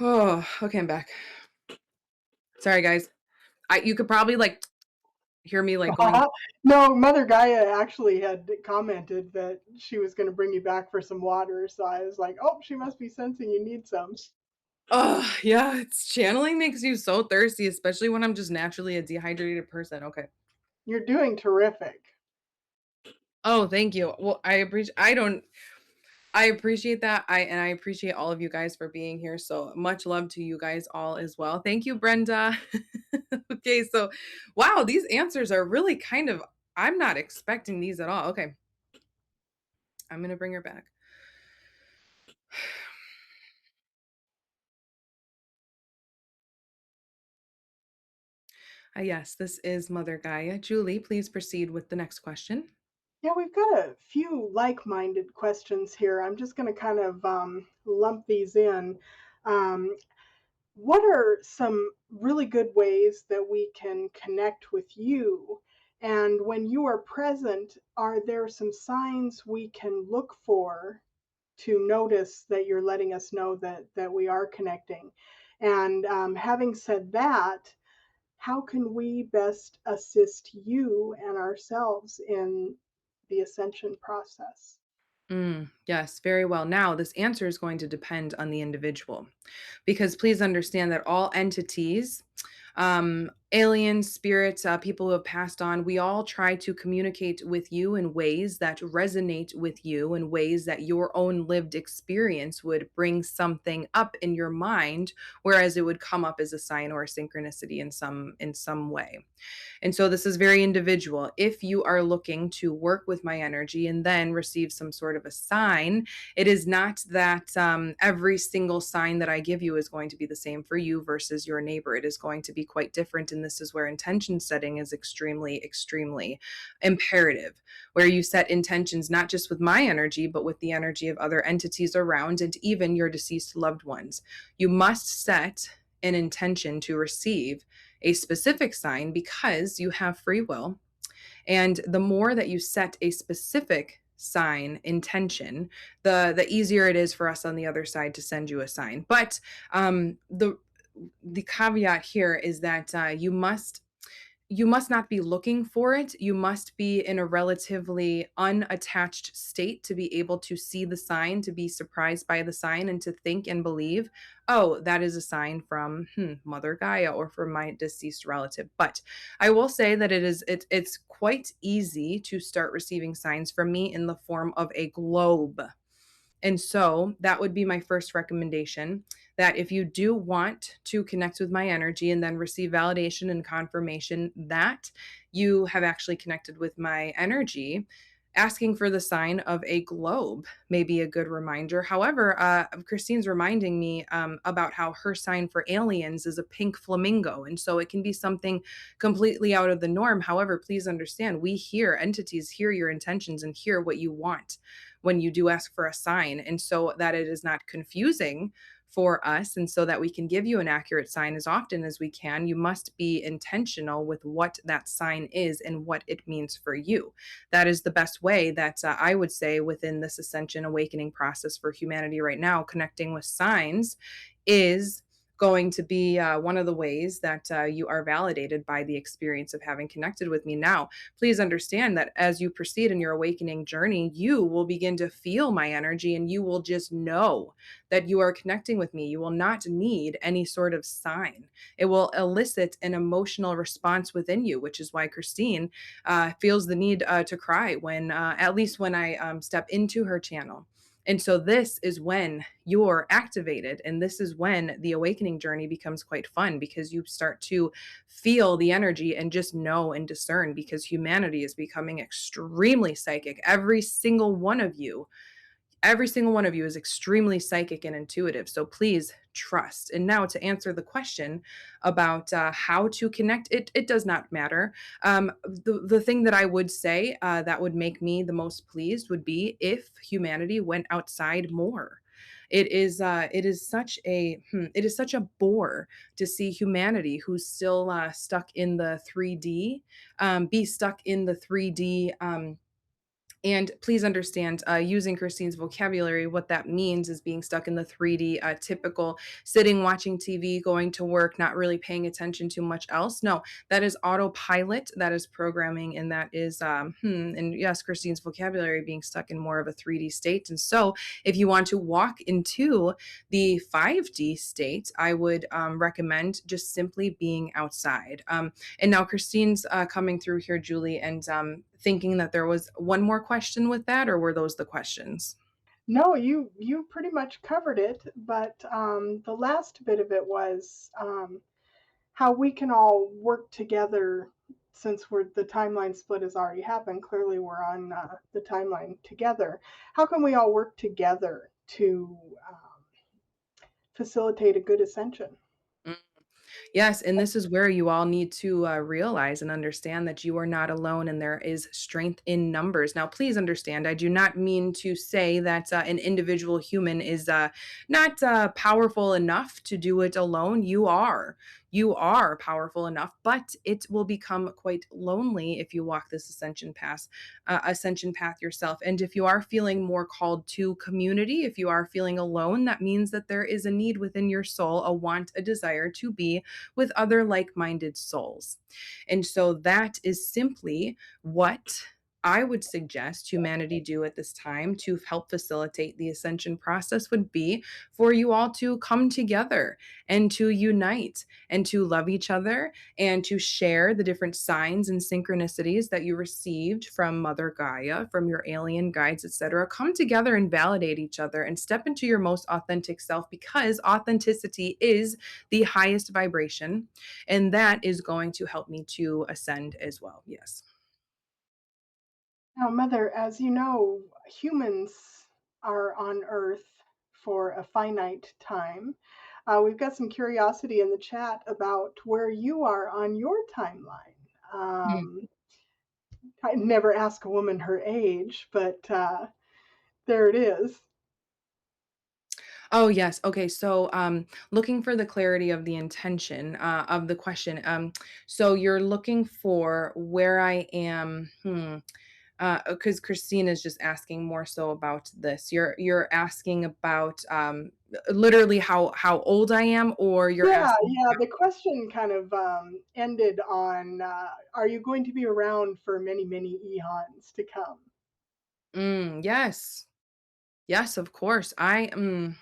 Oh, okay, I'm back. Sorry, guys. You could probably like hear me like going, No, Mother Gaia actually had commented that she was going to bring you back for some water. So I was like, oh, she must be sensing you need some. oh yeah, it's channeling makes you so thirsty, especially when I'm just naturally a dehydrated person. Okay. You're doing terrific. Oh, thank you. Well, I appreciate that. I appreciate all of you guys for being here. So much love to you guys all as well. Thank you, Brenda. Okay, so wow, these answers are really kind of I'm not expecting these at all. Okay. I'm going to bring her back. Yes, this is Mother Gaia. Julie, please proceed with the next question. Yeah, we've got a few like minded questions here. I'm just going to kind of lump these in. Um, what are some really good ways that we can connect with you? And when you are present, are there some signs we can look for to notice that you're letting us know that we are connecting? And having said that, how can we best assist you and ourselves in the ascension process? Yes, very well. Now, this answer is going to depend on the individual because please understand that all entities, aliens, spirits, people who have passed on, we all try to communicate with you in ways that resonate with you, in ways that your own lived experience would bring something up in your mind, whereas it would come up as a sign or a synchronicity in some way. And so this is very individual. If you are looking to work with my energy and then receive some sort of a sign, it is not that every single sign that I give you is going to be the same for you versus your neighbor. It is going to be quite different. And this is where intention setting is extremely, extremely imperative, where you set intentions not just with my energy, but with the energy of other entities around and even your deceased loved ones. You must set an intention to receive a specific sign because you have free will. And the more that you set a specific sign intention, the easier it is for us on the other side to send you a sign. But the caveat here is that you must not be looking for it. You must be in a relatively unattached state to be able to see the sign, to be surprised by the sign, and to think and believe, oh, that is a sign from Mother Gaia or from my deceased relative. But I will say that it's quite easy to start receiving signs from me in the form of a globe. And so that would be my first recommendation, that if you do want to connect with my energy and then receive validation and confirmation that you have actually connected with my energy, asking for the sign of a globe may be a good reminder. However, Christine's reminding me about how her sign for aliens is a pink flamingo. And so it can be something completely out of the norm. However, please understand, entities hear your intentions and hear what you want when you do ask for a sign. And so that it is not confusing for us. And so that we can give you an accurate sign as often as we can, you must be intentional with what that sign is and what it means for you. That is the best way that I would say within this ascension awakening process for humanity right now, connecting with signs is going to be one of the ways that you are validated by the experience of having connected with me. Now, please understand that as you proceed in your awakening journey, you will begin to feel my energy and you will just know that you are connecting with me. You will not need any sort of sign. It will elicit an emotional response within you, which is why Christine feels the need to cry when, at least when I step into her channel. And so this is when you're activated. And this is when the awakening journey becomes quite fun because you start to feel the energy and just know and discern because humanity is becoming extremely psychic. Every single one of you is extremely psychic and intuitive. So please trust. And now to answer the question about how to connect, it does not matter. The thing that I would say that would make me the most pleased would be if humanity went outside more. It is such a bore to see humanity who's still stuck in the 3D, be stuck in the 3D. And please understand, using Christine's vocabulary, what that means is being stuck in the 3D, typical sitting, watching TV, going to work, not really paying attention to much else. No, that is autopilot, that is programming, and that is, and yes, Christine's vocabulary being stuck in more of a 3D state. And so, if you want to walk into the 5D state, I would recommend just simply being outside. And now Christine's coming through here, Julie, and thinking that there was one more question with that, or were those the questions? No, you pretty much covered it, but the last bit of it was how we can all work together since the timeline split has already happened. Clearly, we're on the timeline together. How can we all work together to facilitate a good ascension? Yes, and this is where you all need to realize and understand that you are not alone and there is strength in numbers. Now, please understand, I do not mean to say that an individual human is not powerful enough to do it alone. You are. You are powerful enough, but it will become quite lonely if you walk this ascension path yourself. And if you are feeling more called to community, if you are feeling alone, that means that there is a need within your soul, a want, a desire to be with other like minded souls. And so that is simply what I would suggest humanity do at this time to help facilitate the ascension process would be for you all to come together and to unite and to love each other and to share the different signs and synchronicities that you received from Mother Gaia, from your alien guides, etc. Come together and validate each other and step into your most authentic self because authenticity is the highest vibration. And that is going to help me to ascend as well. Yes. Now, Mother, as you know, humans are on Earth for a finite time. We've got some curiosity in the chat about where you are on your timeline. Um, I never ask a woman her age, but there it is. Oh, yes. Okay. So, looking for the clarity of the intention of the question. So you're looking for where I am. Because Christine is just asking more so about this. You're asking about literally how old I am, or you're Yeah, asking. yeah. The question kind of ended on are you going to be around for many, many eons to come? Yes, yes, of course. I am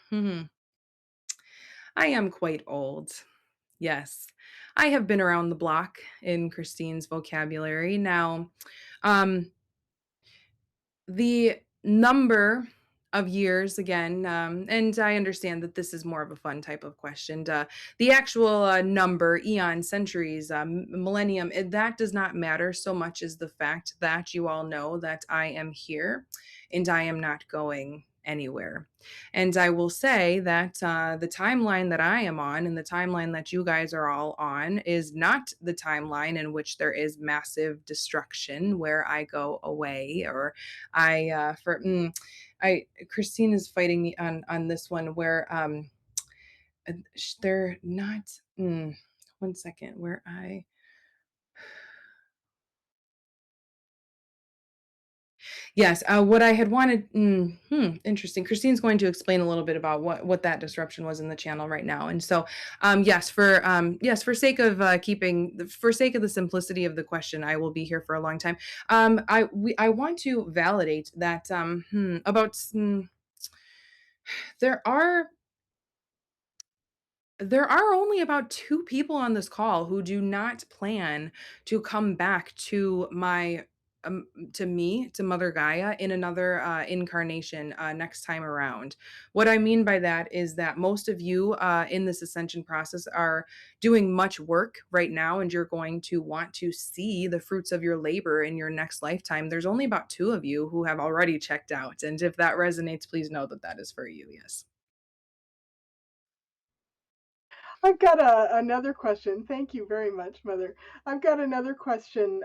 quite old. Yes. I have been around the block in Christine's vocabulary. Now, um, the number of years again, and I understand that this is more of a fun type of question. The actual number, eon, centuries, millennium, that does not matter so much as the fact that you all know that I am here and I am not going anywhere. And I will say that the timeline that I am on and the timeline that you guys are all on is not the timeline in which there is massive destruction where I go away or I Christine is fighting me on this one where they're not. One second, where I Yes, what I had wanted interesting. Christine's going to explain a little bit about what that disruption was in the channel right now. And so, yes, for sake of for sake of the simplicity of the question, I will be here for a long time. I want to validate that there are there are only about 2 people on this call who do not plan to come back to me, to Mother Gaia in another, incarnation, next time around. What I mean by that is that most of you, in this ascension process are doing much work right now, and you're going to want to see the fruits of your labor in your next lifetime. There's only about 2 of you who have already checked out, and if that resonates, please know that that is for you, yes. I've got another question. Thank you very much, Mother. I've got another question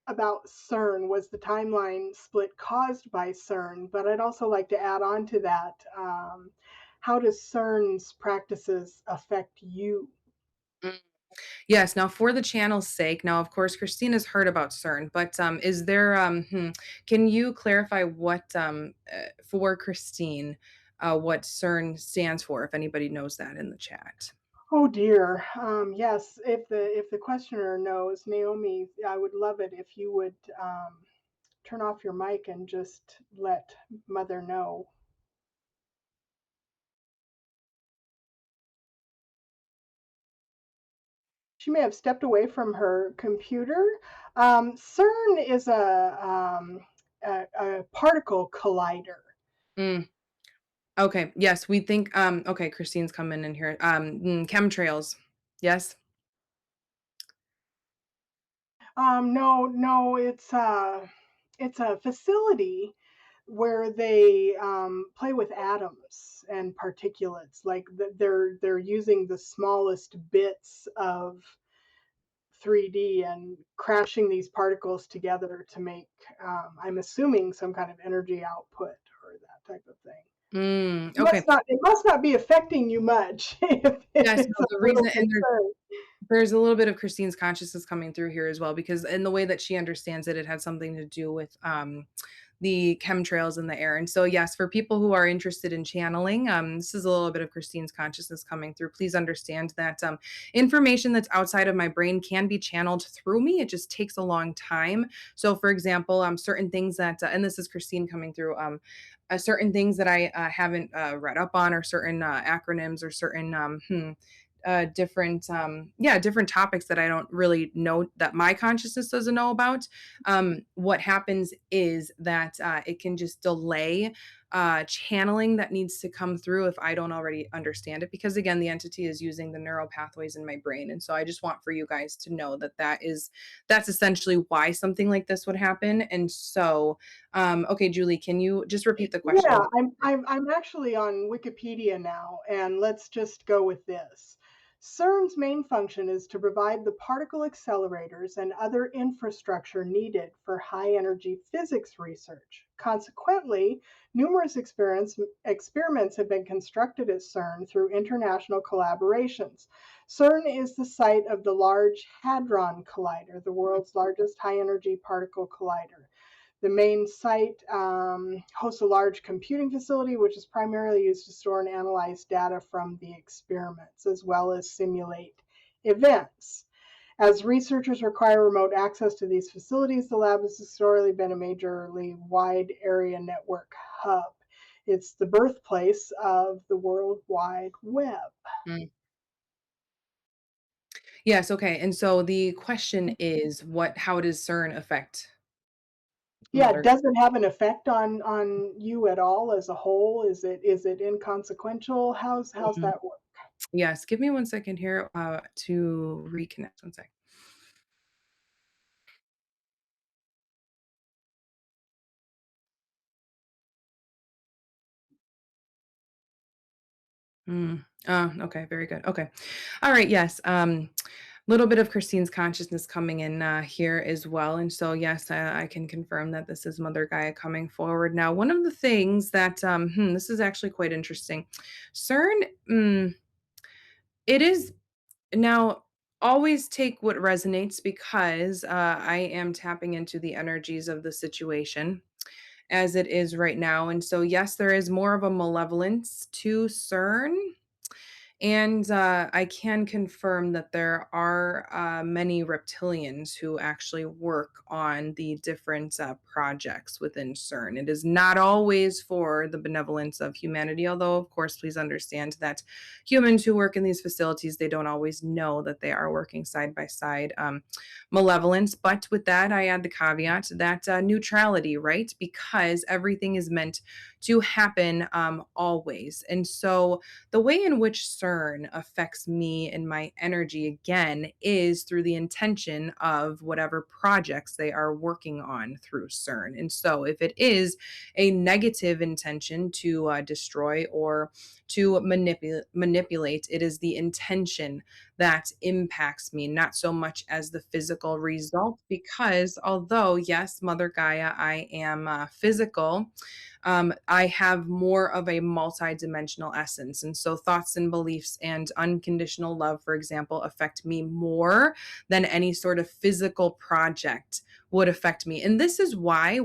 about CERN. Was the timeline split caused by CERN? But I'd also like to add on to that. How does CERN's practices affect you? Yes, now for the channel's sake, now of course Christine has heard about CERN, but is there can you clarify what for Christine what CERN stands for if anybody knows that in the chat? Oh dear. Yes, if the questioner knows, Naomi, I would love it if you would turn off your mic and just let Mother know. She may have stepped away from her computer. CERN is a particle collider. Mm, okay, yes, we think okay, Christine's coming in here. Chemtrails. Yes. No, no, it's a facility where they play with atoms and particulates. Like they're using the smallest bits of 3D and crashing these particles together to make, I'm assuming, some kind of energy output or that type of thing. Okay. It must not be affecting you much if Yes, it's no, a the little reason and concern. there's a little bit of Christine's consciousness coming through here as well, because in the way that she understands it, it had something to do with the chemtrails in the air. And so, yes, for people who are interested in channeling, this is a little bit of Christine's consciousness coming through. Please understand that information that's outside of my brain can be channeled through me. It just takes a long time. So, for example, certain things that, and this is Christine coming through. Certain things that I haven't read up on, or certain acronyms, or certain different different topics that I don't really know, that my consciousness doesn't know about. What happens is that it can just delay channeling that needs to come through if I don't already understand it, because again, the entity is using the neural pathways in my brain. And so I just want for you guys to know that that's essentially why something like this would happen. And so okay, Julie, can you just repeat the Yeah, question? I'm actually on Wikipedia now, and let's just go with this. CERN's main function is to provide the particle accelerators and other infrastructure needed for high energy physics research. Consequently, numerous experiments have been constructed at CERN through international collaborations. CERN is the site of the Large Hadron Collider, the world's largest high energy particle collider. The main site hosts a large computing facility, which is primarily used to store and analyze data from the experiments, as well as simulate events. As researchers require remote access to these facilities, the lab has historically been a majorly wide area network hub. It's the birthplace of the World Wide Web. Mm. Yes, okay. And so the question is, how does CERN affect Yeah, Mother? does it have an effect on you at all as a whole? Is it inconsequential? How's Mhm. that work? Yes, give me one second here to reconnect. One sec. Okay, very good. Okay. All right, yes. Little bit of Christine's consciousness coming in here as well. And so, yes, I can confirm that this is Mother Gaia coming forward. Now, one of the things that, this is actually quite interesting. CERN. It is now, always take what resonates because, I am tapping into the energies of the situation as it is right now, and so, yes, there is more of a malevolence to CERN. And I can confirm that there are many reptilians who actually work on the different projects within CERN. It is not always for the benevolence of humanity, although, of course, please understand that humans who work in these facilities, they don't always know that they are working side by side malevolence. But with that, I add the caveat that neutrality, right? Because everything is meant to happen always. And so, the way in which CERN affects me and my energy again is through the intention of whatever projects they are working on through CERN. And so, if it is a negative intention to destroy or to manipulate, it is the intention that impacts me, not so much as the physical result. Because although, yes, Mother Gaia, I am physical, I have more of a multi-dimensional essence. And so thoughts and beliefs and unconditional love, for example, affect me more than any sort of physical project would affect me. And this is why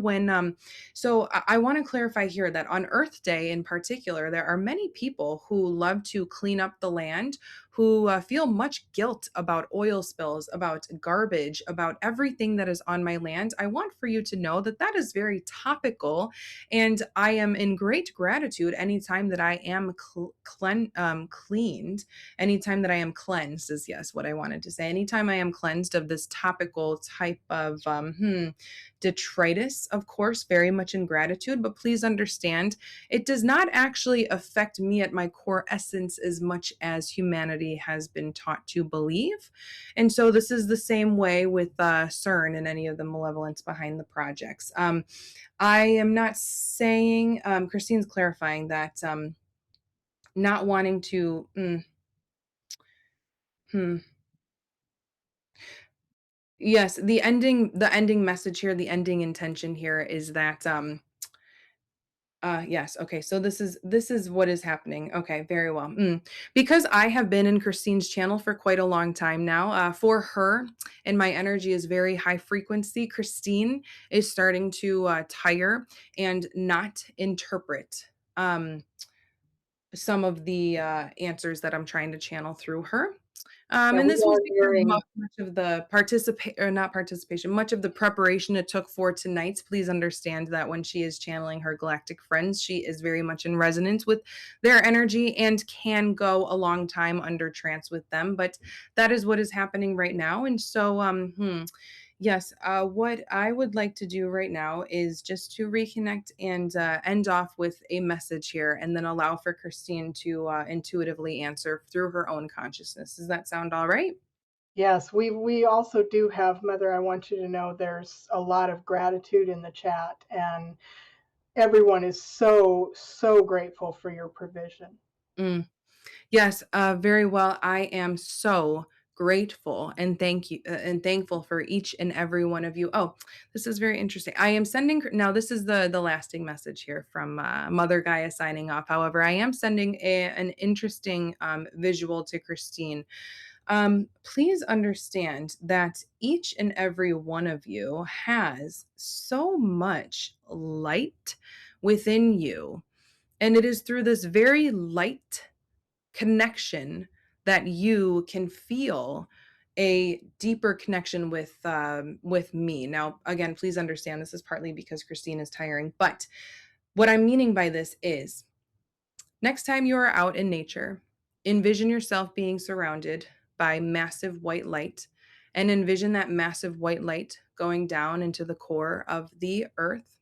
so I want to clarify here that on Earth Day in particular, there are many people who love to clean up the land, who feel much guilt about oil spills, about garbage, about everything that is on my land. I want for you to know that that is very topical, and I am in great gratitude anytime that I am cleaned, anytime that I am cleansed, is yes, what I wanted to say. Anytime I am cleansed of this topical type of detritus, of course, very much in gratitude. But please understand, it does not actually affect me at my core essence as much as humanity has been taught to believe. And so this is the same way with CERN and any of the malevolence behind the projects. I am not saying, Christine's clarifying that not wanting to, hmm, yes, the ending message here, the ending intention here is that, yes, okay, so this is what is happening. Okay, very well. Because I have been in Christine's channel for quite a long time now, for her, and my energy is very high frequency, Christine is starting to tire and not interpret. Um, some of the answers that I'm trying to channel through her. Yeah, And we this was are because hearing. much of the or not participation, much of the preparation it took for tonight. Please understand that when she is channeling her galactic friends, she is very much in resonance with their energy and can go a long time under trance with them. But that is what is happening right now. And so, yes, what I would like to do right now is just to reconnect and end off with a message here, and then allow for Christine to intuitively answer through her own consciousness. Does that sound all right? Yes, we also do have, Mother, I want you to know there's a lot of gratitude in the chat, and everyone is so, so grateful for your provision. Mm. Yes, very well. I am so grateful and thank you and thankful for each and every one of you. Oh, this is very interesting. I am sending now. This is the lasting message here from Mother Gaia signing off. However, I am sending an interesting visual to Christine. Please understand that each and every one of you has so much light within you, and it is through this very light connection that you can feel a deeper connection with me. Now, again, please understand this is partly because Christine is tiring, but what I'm meaning by this is next time you are out in nature, envision yourself being surrounded by massive white light, and envision that massive white light going down into the core of the earth.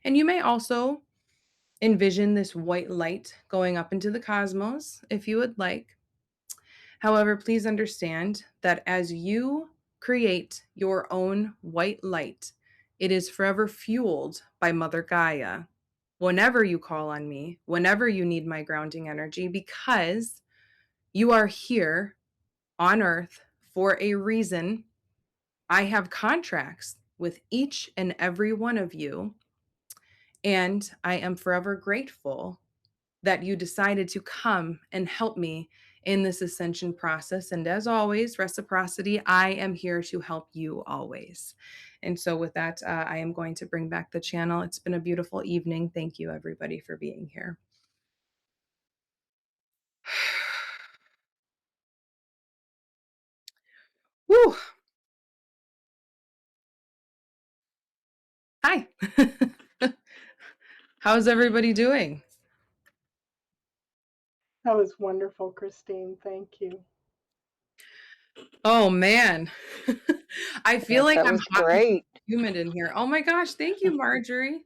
And you may also envision this white light going up into the cosmos if you would like. However, please understand that as you create your own white light, it is forever fueled by Mother Gaia. Whenever you call on me, whenever you need my grounding energy, because you are here on earth for a reason. I have contracts with each and every one of you, and I am forever grateful that you decided to come and help me in this ascension process. And as always, reciprocity, I am here to help you always. And so, with that, I am going to bring back the channel. It's been a beautiful evening. Thank you, everybody, for being here. Woo! Hi. How's everybody doing? That was wonderful, Christine. Thank you. Oh man. I feel like That I'm was hot and great. humid in here. Oh my gosh, thank you, Marjorie.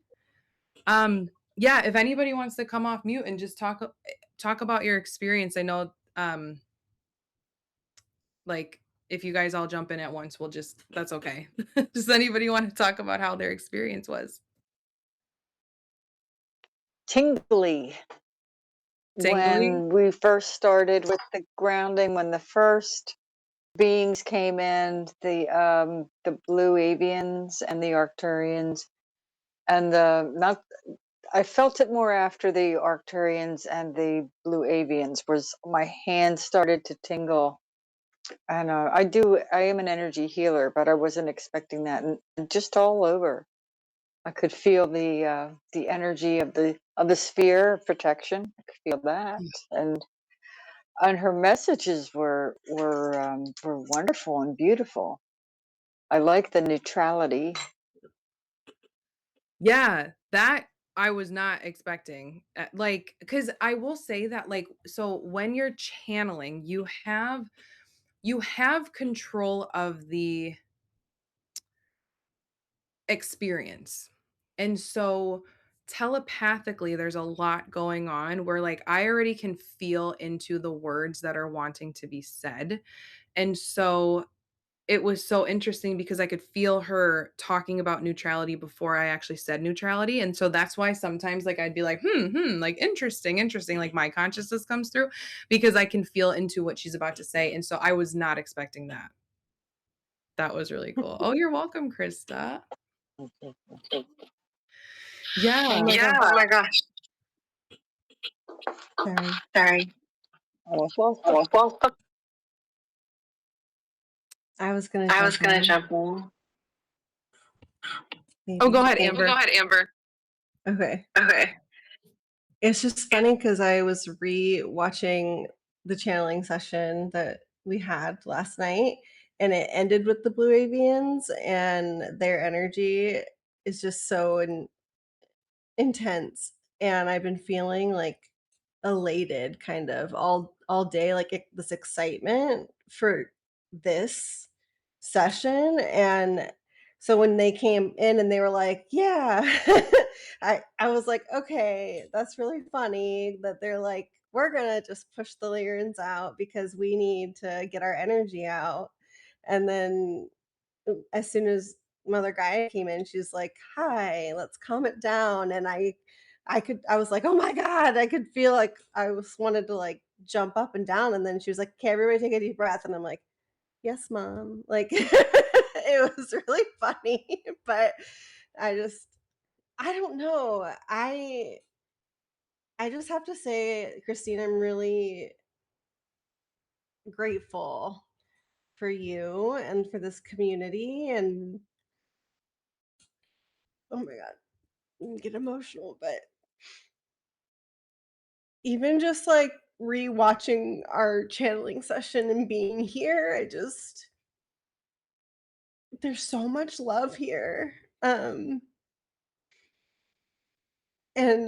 Yeah, if anybody wants to come off mute and just talk about your experience. I know like if you guys all jump in at once, we'll just that's okay. Does anybody want to talk about how their experience was? Tingly. Tingly? When we first started with the grounding, when the first beings came in, the blue Avians and the Arcturians, and the not I felt it more after the Arcturians and the blue Avians was my hands started to tingle. And I am an energy healer, but I wasn't expecting that, and just all over. I could feel the energy of the sphere of protection. I could feel that, and her messages were wonderful and beautiful. I like the neutrality. Yeah, that I was not expecting. Like, because I will say that, like, so when you're channeling, you have control of the experience. And so telepathically, there's a lot going on where like I already can feel into the words that are wanting to be said. And so it was so interesting because I could feel her talking about neutrality before I actually said neutrality. And so that's why sometimes like I'd be like, like interesting. Like my consciousness comes through because I can feel into what she's about to say. And so I was not expecting that. That was really cool. Oh, you're welcome, Krista. Yeah. Oh my Yeah. gosh. Oh my gosh. Sorry. Sorry. Well, I was going to I was jump gonna in. jump in. Maybe. Oh, go ahead, Okay. Amber. Go ahead, Amber. Okay. Okay. It's just funny because I was re-watching the channeling session that we had last night, and it ended with the Blue Avians, and their energy is just so intense, and I've been feeling like elated kind of all day, like this excitement for this session. And so when they came in and they were like, yeah, I was like, okay, that's really funny that they're like, we're gonna just push the Lyrans out because we need to get our energy out. And then as soon as Mother Gaia came in, she's like, "Hi, let's calm it down." And I was like, "Oh my god!" I could feel like I was wanted to like jump up and down. And then she was like, "Okay, everybody, take a deep breath." And I'm like, "Yes, mom." Like it was really funny, but I don't know. I just have to say, Christine, I'm really grateful for you and for this community. And oh my god, I get emotional, but even just like rewatching our channeling session and being here, there's so much love here. And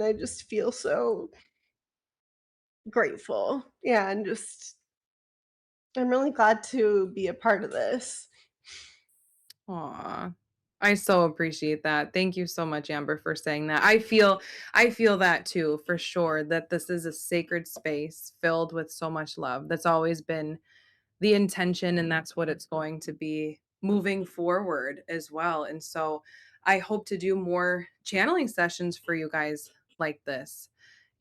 I just feel so grateful. Yeah, and just I'm really glad to be a part of this. Aw. I so appreciate that. Thank you so much, Amber, for saying that. I feel that too, for sure, that this is a sacred space filled with so much love. That's always been the intention, and that's what it's going to be moving forward as well. And so I hope to do more channeling sessions for you guys like this,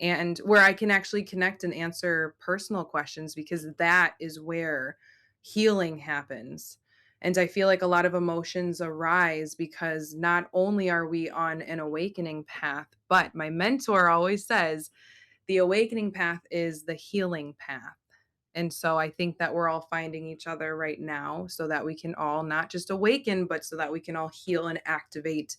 and where I can actually connect and answer personal questions, because that is where healing happens. And I feel like a lot of emotions arise because not only are we on an awakening path, but my mentor always says the awakening path is the healing path. And so I think that we're all finding each other right now so that we can all not just awaken, but so that we can all heal and activate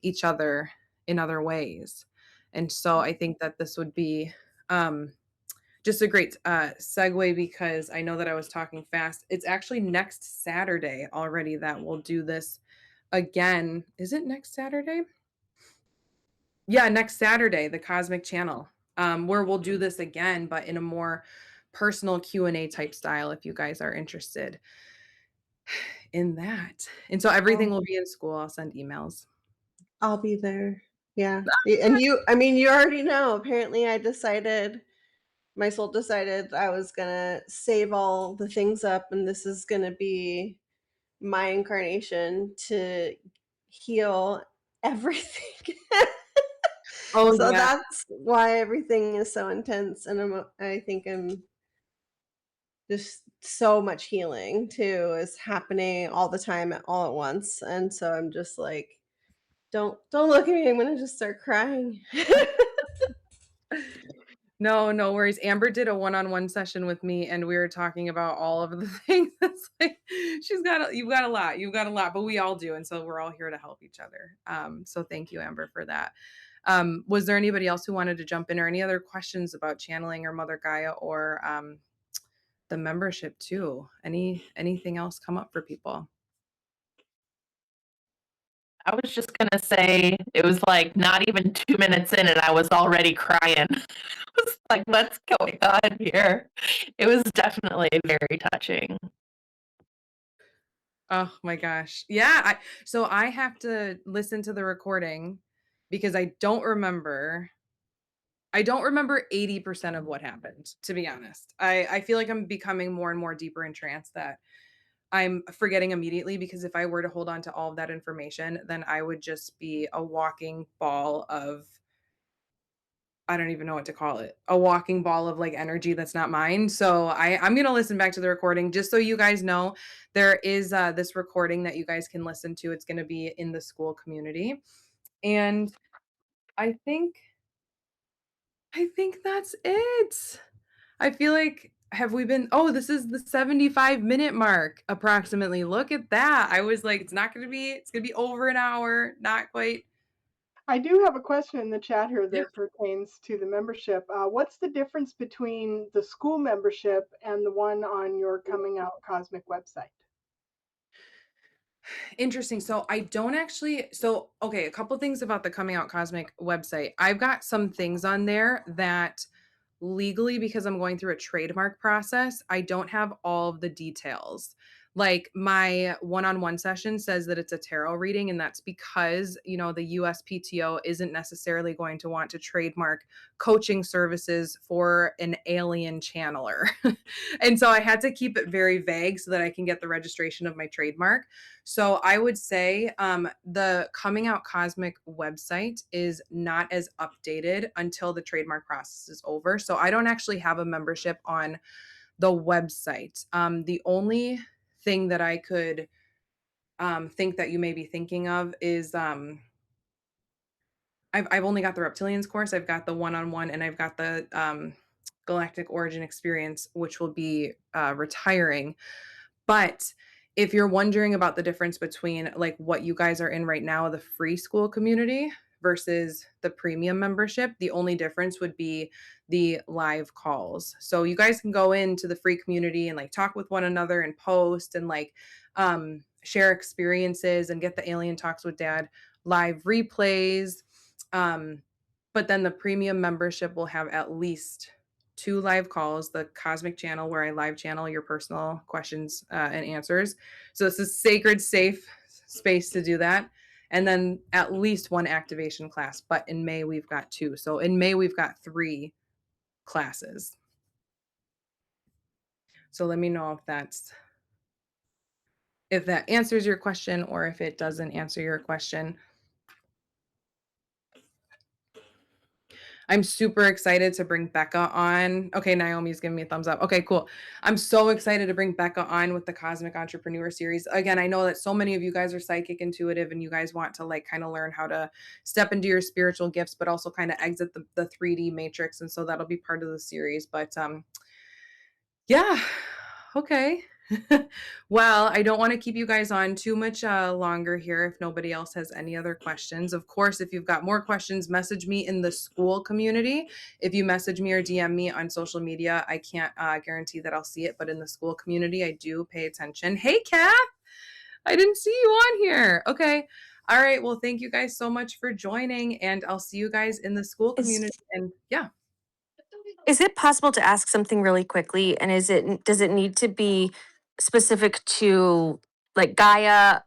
each other in other ways. And so I think that this would be um, just a great segue because I know that I was talking fast. It's actually next Saturday already that we'll do this again. Is it next Saturday? Yeah, next Saturday, the Cosmic Channel, where we'll do this again, but in a more personal Q&A type style if you guys are interested in that. And so everything Oh, will be in school. I'll send emails. I'll be there. Yeah. And you, I mean, you already know. Apparently, my soul decided I was going to save all the things up, and this is going to be my incarnation to heal everything. Oh, So yeah. that's why everything is so intense. And I think I'm just so much healing too is happening all the time, all at once. And so I'm just like, don't look at me. I'm gonna just start crying. No, no worries. Amber did a one-on-one session with me and we were talking about all of the things. It's like you've got a lot. You've got a lot, but we all do. And so we're all here to help each other. So thank you, Amber, for that. Was there anybody else who wanted to jump in or any other questions about channeling or Mother Gaia or the membership too? Anything else come up for people? I was just gonna say it was like not even 2 minutes in and I was already crying. I was like, what's going on here? It was definitely very touching. Oh my gosh. Yeah, so I have to listen to the recording because I don't remember 80% of what happened, to be honest. I feel like I'm becoming more and more deeper in trance that I'm forgetting immediately because if I were to hold on to all of that information, then I would just be a walking ball of I don't even know what to call it. A walking ball of like energy that's not mine. So I'm gonna listen back to the recording just so you guys know there is this recording that you guys can listen to. It's gonna be in the school community. And I think I think that's it. I feel like have we been this is the 75-minute mark approximately. Look at that. I was like, it's gonna be over an hour, not quite. I do have a question in the chat here Yeah. that pertains to the membership. What's the difference between the school membership and the one on your Coming Out Cosmic website? Interesting. So I don't actually okay, a couple things about the Coming Out Cosmic website. I've got some things on there that legally, because I'm going through a trademark process, I don't have all of the details. Like my one-on-one session says that it's a tarot reading, and that's because, the USPTO isn't necessarily going to want to trademark coaching services for an alien channeler. And so I had to keep it very vague so that I can get the registration of my trademark. So I would say the Coming Out Cosmic website is not as updated until the trademark process is over. So I don't actually have a membership on the website. The only thing that I could think that you may be thinking of is I've only got the Reptilians course. I've got the one-on-one, and I've got the Galactic Origin Experience, which will be retiring. But if you're wondering about the difference between like what you guys are in right now, the free school community versus the premium membership, the only difference would be the live calls. So you guys can go into the free community and like talk with one another and post and like share experiences and get the Alien Talks with Dad live replays. But then the premium membership will have at least 2 live calls, the Cosmic Channel, where I live channel your personal questions and answers. So this is sacred, safe space to do that. And then at least 1 activation class. But in May, we've got 2. So in May, we've got 3 classes. So let me know if that answers your question or if it doesn't answer your question. I'm super excited to bring Becca on. Okay, Naomi's giving me a thumbs up. Okay, cool. I'm so excited to bring Becca on with the Cosmic Entrepreneur series. Again, I know that so many of you guys are psychic intuitive and you guys want to like kind of learn how to step into your spiritual gifts, but also kind of exit the 3D matrix. And so that'll be part of the series. But Yeah. Okay. Well, I don't want to keep you guys on too much longer here if nobody else has any other questions. Of course, if you've got more questions, message me in the school community. If you message me or DM me on social media, I can't guarantee that I'll see it, but in the school community, I do pay attention. Hey, Kath, I didn't see you on here. Okay. All right. Well, thank you guys so much for joining, and I'll see you guys in the school Is community. And yeah. is it possible to ask something really quickly? And does it need to be specific to like Gaia,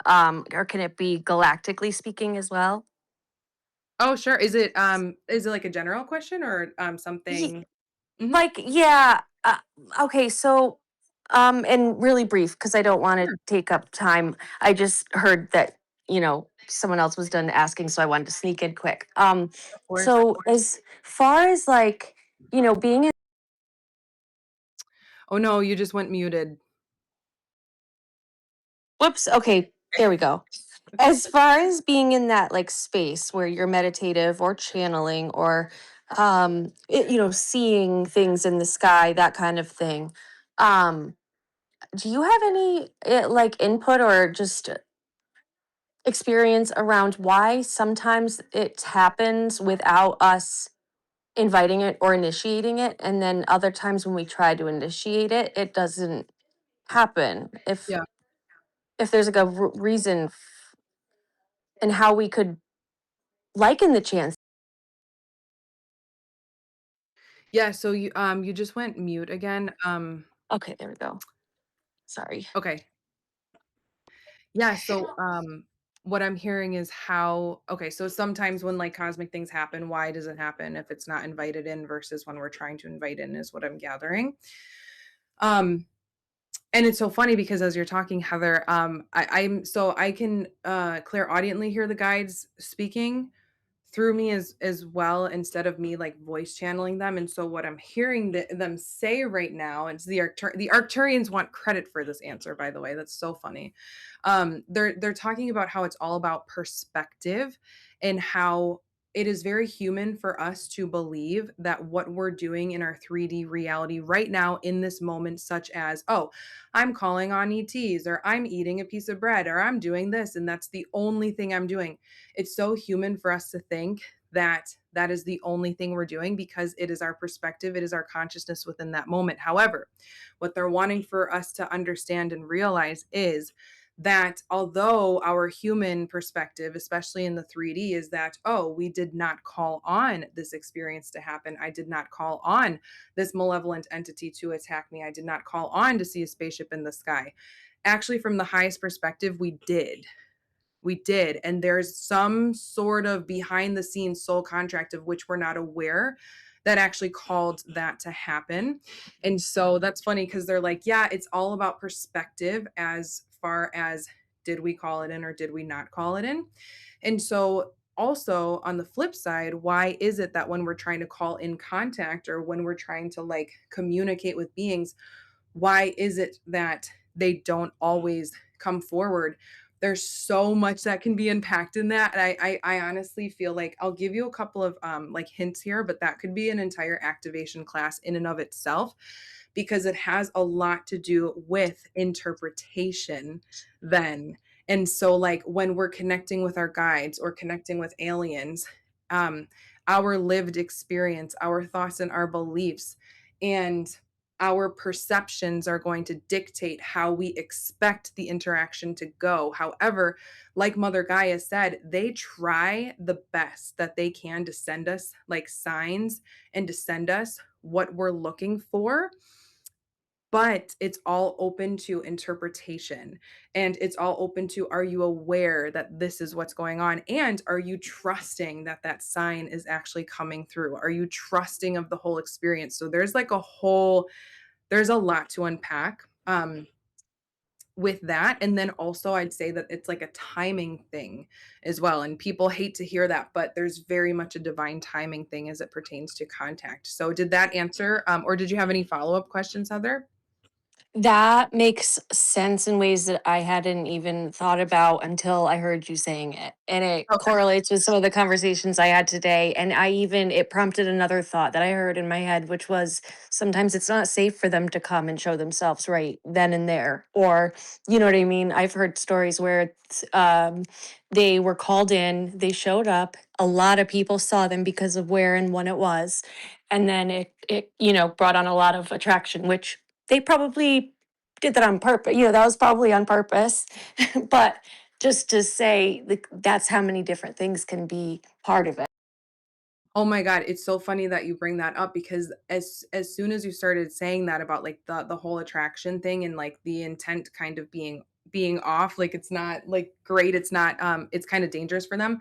or can it be galactically speaking as well? Oh, sure. Is it like a general question or Ye- something? Mhm. Like, yeah. Okay, so and really brief because I don't want to Sure. take up time. I just heard that, someone else was done asking, so I wanted to sneak in quick. Of course. So as far as like, being in Oh no, you just went muted. whoops, okay, there we go. As far as being in that like space where you're meditative or channeling or seeing things in the sky, that kind of thing. Um do you have any like input or just experience around why sometimes it happens without us inviting it or initiating it, and then other times when we try to initiate it, it doesn't happen? Yeah. If there's like a reason and how we could liken the chance. Yeah, so you just went mute again. Okay, there we go. Sorry. Okay. Yeah, so what I'm hearing is how okay, so sometimes when like cosmic things happen, why does it happen if it's not invited in versus when we're trying to invite in is what I'm gathering. Um and it's so funny because as you're talking, Heather, I'm so I can clairaudiently hear the guides speaking through me as well instead of me like voice channeling them. And so what I'm hearing them say right now, it's the Arcturians want credit for this answer, by the way. That's so funny. They're talking about how it's all about perspective and how it is very human for us to believe that what we're doing in our 3D reality right now in this moment, such as, oh, I'm calling on ETs, or I'm eating a piece of bread, or I'm doing this, and that's the only thing I'm doing. It's so human for us to think that that is the only thing we're doing because it is our perspective, it is our consciousness within that moment. However, what they're wanting for us to understand and realize is that although our human perspective, especially in the 3D, is that, oh, we did not call on this experience to happen. I did not call on this malevolent entity to attack me. I did not call on to see a spaceship in the sky. Actually, from the highest perspective, we did. We did. And there's some sort of behind the scenes soul contract of which we're not aware that actually called that to happen. And so that's funny because they're like, yeah, it's all about perspective as far as did we call it in or did we not call it in? And so also on the flip side, why is it that when we're trying to call in contact or when we're trying to like communicate with beings, why is it that they don't always come forward? There's so much that can be unpacked in that. And I honestly feel like I'll give you a couple of like hints here, but that could be an entire activation class in and of itself because it has a lot to do with interpretation then. And so like when we're connecting with our guides or connecting with aliens, um, our lived experience, our thoughts and our beliefs, and our perceptions are going to dictate how we expect the interaction to go. However, like Mother Gaia said, they try the best that they can to send us like signs and to send us what we're looking for. But it's all open to interpretation and it's all open to are you aware that this is what's going on? And are you trusting that that sign is actually coming through? Are you trusting of the whole experience? So there's like there's a lot to unpack with that. And then also, I'd say that it's like a timing thing as well. And people hate to hear that, but there's very much a divine timing thing as it pertains to contact. So, did that answer, or did you have any follow up questions, Heather? That makes sense in ways that I hadn't even thought about until I heard you saying it. And it Okay. correlates with some of the conversations I had today. And it prompted another thought that I heard in my head, which was sometimes it's not safe for them to come and show themselves right then and there. Or, you know what I mean? I've heard stories where they were called in, they showed up, a lot of people saw them because of where and when it was. And then it brought on a lot of attraction, which they probably did that on purpose. That was probably on purpose. But just to say, like, that's how many different things can be part of it. Oh my God, it's so funny that you bring that up because as soon as you started saying that about like the whole attraction thing and like the intent kind of being off, like it's not like great, it's not it's kind of dangerous for them.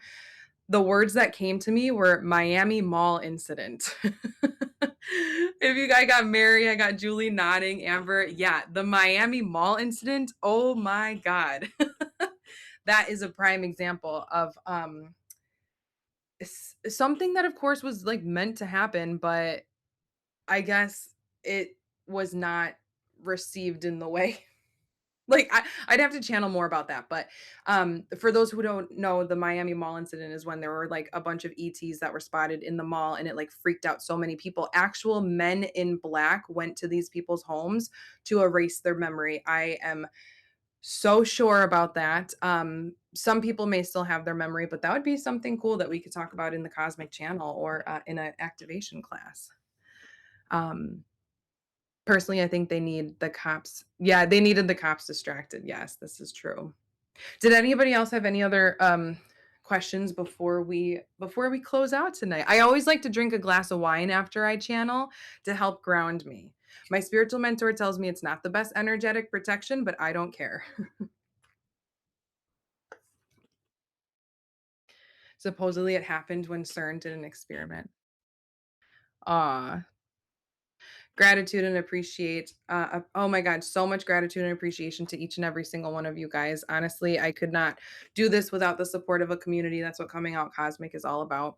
The words that came to me were Miami Mall incident. If you guys got Mary, I got Julie nodding, Amber. Yeah, the Miami Mall incident. Oh my God. That is a prime example of something that of course was like meant to happen, but I guess it was not received in the way. Like I'd have to channel more about that, but for those who don't know, the Miami Mall incident is when there were like a bunch of ETs that were spotted in the mall, and it like freaked out so many people. Actual men in black went to these people's homes to erase their memory. I am so sure about that. Some people may still have their memory, but that would be something cool that we could talk about in the Cosmic Channel or in an activation class. Um, Personally, I think they need the cops. Yeah, they needed the cops distracted. Yes, this is true. Did anybody else have any other questions before we close out tonight? I always like to drink a glass of wine after I channel to help ground me. My spiritual mentor tells me it's not the best energetic protection, but I don't care. Supposedly it happened when CERN did an experiment. Aw. Gratitude and appreciate. Oh my God, so much gratitude and appreciation to each and every single one of you guys. Honestly, I could not do this without the support of a community. That's what Coming Out Cosmic is all about.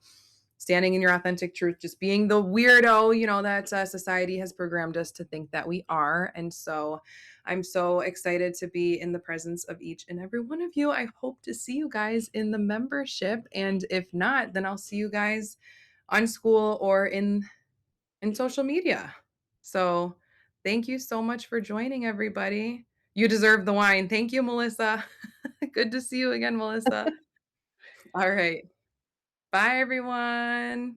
Standing in your authentic truth, just being the weirdo, that society has programmed us to think that we are. And so I'm so excited to be in the presence of each and every one of you. I hope to see you guys in the membership. And if not, then I'll see you guys on school or in social media. So thank you so much for joining, everybody. You deserve the wine. Thank you, Melissa. Good to see you again, Melissa. All right. Bye, everyone.